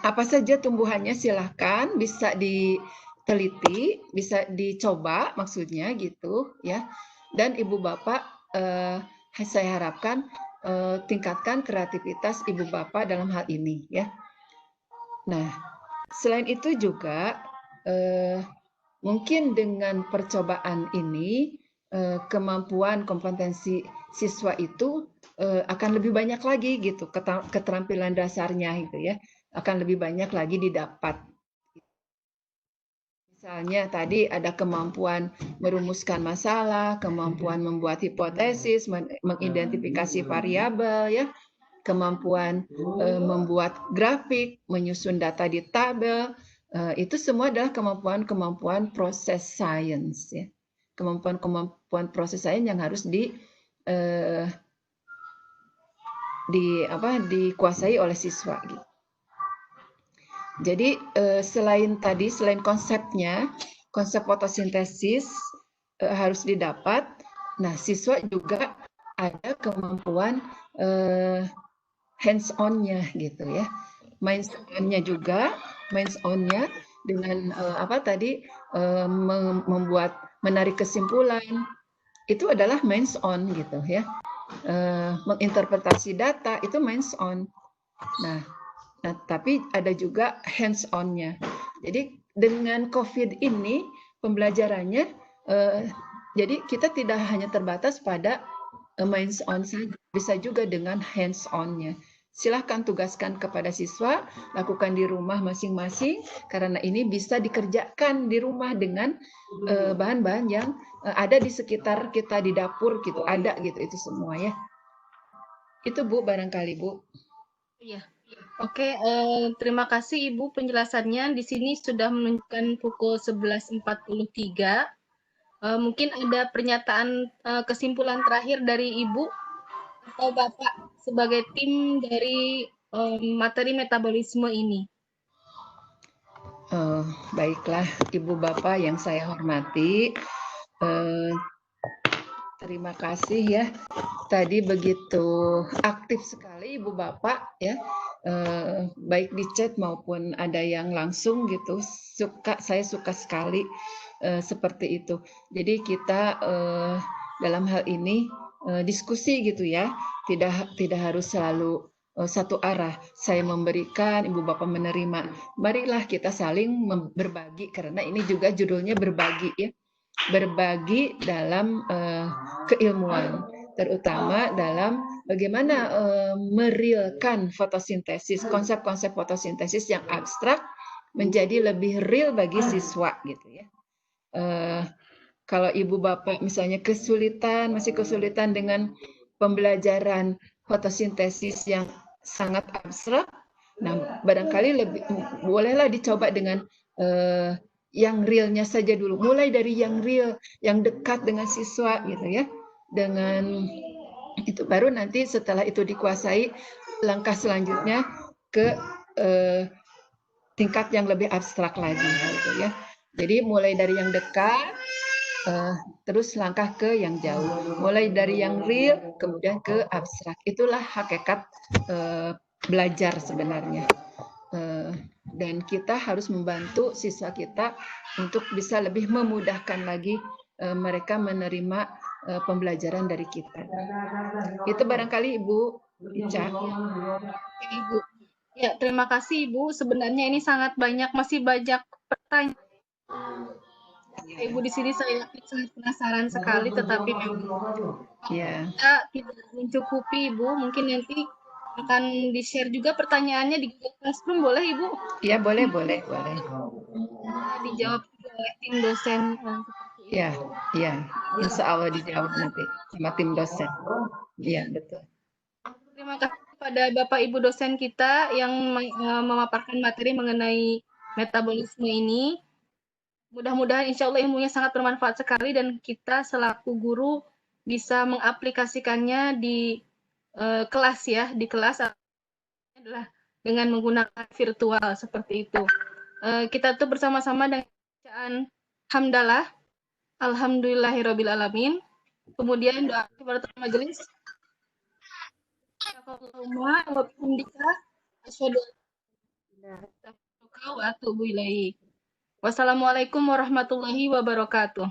Apa saja tumbuhannya silahkan bisa diteliti, bisa dicoba maksudnya gitu ya. Dan Ibu Bapak saya harapkan tingkatkan kreativitas Ibu Bapak dalam hal ini ya. Nah, selain itu juga mungkin dengan percobaan ini kemampuan kompetensi siswa itu akan lebih banyak lagi gitu keterampilan dasarnya gitu ya. akan lebih banyak lagi didapat. Misalnya tadi ada kemampuan merumuskan masalah, kemampuan membuat hipotesis, mengidentifikasi variabel, ya, kemampuan membuat grafik, menyusun data di tabel, itu semua adalah kemampuan-kemampuan proses sains, ya, kemampuan-kemampuan proses sains yang harus dikuasai oleh siswa. Gitu. Jadi selain konsepnya, konsep fotosintesis harus didapat. Nah, siswa juga ada kemampuan hands on-nya gitu ya. Minds on-nya juga, minds on-nya dengan menarik kesimpulan. Itu adalah minds on gitu ya. Menginterpretasi data itu minds on. Nah, tapi ada juga hands on-nya. Jadi dengan COVID ini pembelajarannya, jadi kita tidak hanya terbatas pada minds on saja, bisa juga dengan hands on-nya. Silahkan tugaskan kepada siswa, lakukan di rumah masing-masing, karena ini bisa dikerjakan di rumah dengan bahan-bahan yang ada di sekitar kita di dapur gitu, ada gitu itu semua ya. Itu Bu, barangkali Bu. Iya. Oke, terima kasih Ibu penjelasannya. Di sini sudah menunjukkan pukul 11.43. Mungkin ada pernyataan kesimpulan terakhir dari Ibu atau Bapak sebagai tim dari materi metabolisme ini. Baiklah, Ibu Bapak yang saya hormati. Terima kasih ya. Tadi begitu aktif sekali Ibu Bapak ya. Baik di chat maupun ada yang langsung gitu. Saya suka sekali seperti itu. Jadi kita dalam hal ini diskusi gitu ya. Tidak harus selalu satu arah. Saya memberikan, Ibu Bapak menerima. Marilah kita saling berbagi karena ini juga judulnya berbagi ya. Berbagi dalam keilmuan, terutama dalam bagaimana merealkan fotosintesis, konsep-konsep fotosintesis yang abstrak menjadi lebih real bagi siswa gitu ya. Kalau Ibu Bapak misalnya masih kesulitan dengan pembelajaran fotosintesis yang sangat abstrak, nah barangkali bolehlah dicoba dengan yang realnya saja dulu, mulai dari yang real, yang dekat dengan siswa gitu ya, dengan itu baru nanti setelah itu dikuasai langkah selanjutnya ke tingkat yang lebih abstrak lagi gitu ya. Jadi mulai dari yang dekat, terus langkah ke yang jauh, mulai dari yang real kemudian ke abstrak. Itulah hakikat belajar sebenarnya. Dan kita harus membantu siswa kita untuk bisa lebih memudahkan lagi mereka menerima pembelajaran dari kita. Itu barangkali Ibu Ica. Ibu. Ya, terima kasih Ibu. Sebenarnya ini sangat masih banyak pertanyaan. Ibu di sini saya sangat penasaran sekali, tetapi memang kita tidak mencukupi Ibu. Mungkin nanti akan di-share juga pertanyaannya di Google Classroom, boleh Ibu? Ya, boleh. Dijawab oleh tim dosen. Ya, insya Allah dijawab nanti sama tim dosen. Iya, betul. Terima kasih kepada Bapak Ibu dosen kita yang memaparkan materi mengenai metabolisme ini. Mudah-mudahan insya Allah ilmunya sangat bermanfaat sekali dan kita selaku guru bisa mengaplikasikannya di kelas ya, di kelas adalah dengan menggunakan virtual seperti itu. Kita tuh bersama-sama dengan bacaan hamdalah, alhamdulillahirabbil alamin. Kemudian doa kepada majelis. Allahumma wa bihamdika asyhadu an la ilaha wa atubu ilaik. Wassalamualaikum warahmatullahi wabarakatuh.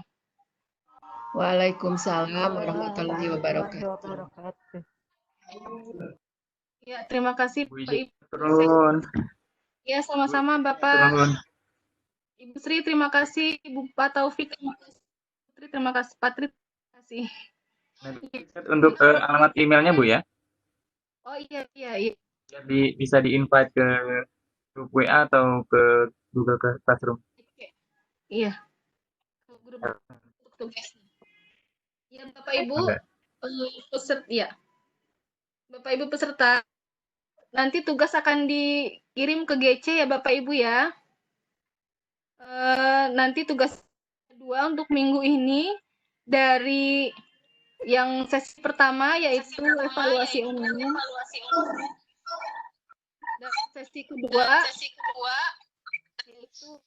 Waalaikumsalam warahmatullahi wabarakatuh. Ya, terima kasih Bu Pak Ibu. Turun. Ya, sama-sama Bapak. Turun. Ibu Sri, terima kasih. Ibu Pak Taufik, terima kasih. Putri, terima kasih. Patri, terima kasih. Untuk alamat emailnya Bu ya. Oh iya. Jadi bisa di-invite ke grup WA atau ke Google Classroom? Oke. Iya, ke grup untuk tugasnya. Ya, Bapak Ibu, Ada. Bapak Ibu peserta, nanti tugas akan dikirim ke GC ya Bapak Ibu ya. Nanti tugas kedua untuk minggu ini dari yang sesi pertama yaitu evaluasi umum. Dan sesi kedua yaitu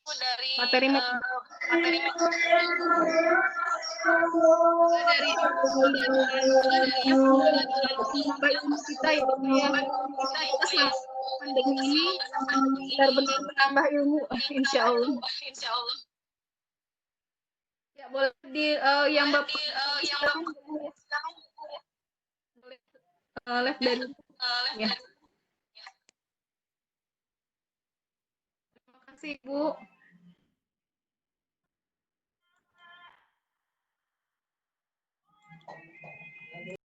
dari materi dari kita ya pandemi ini benar-benar menambah ilmu insya Allah. Ya boleh yang Bapak boleh live dari ya. Terima kasih Bu.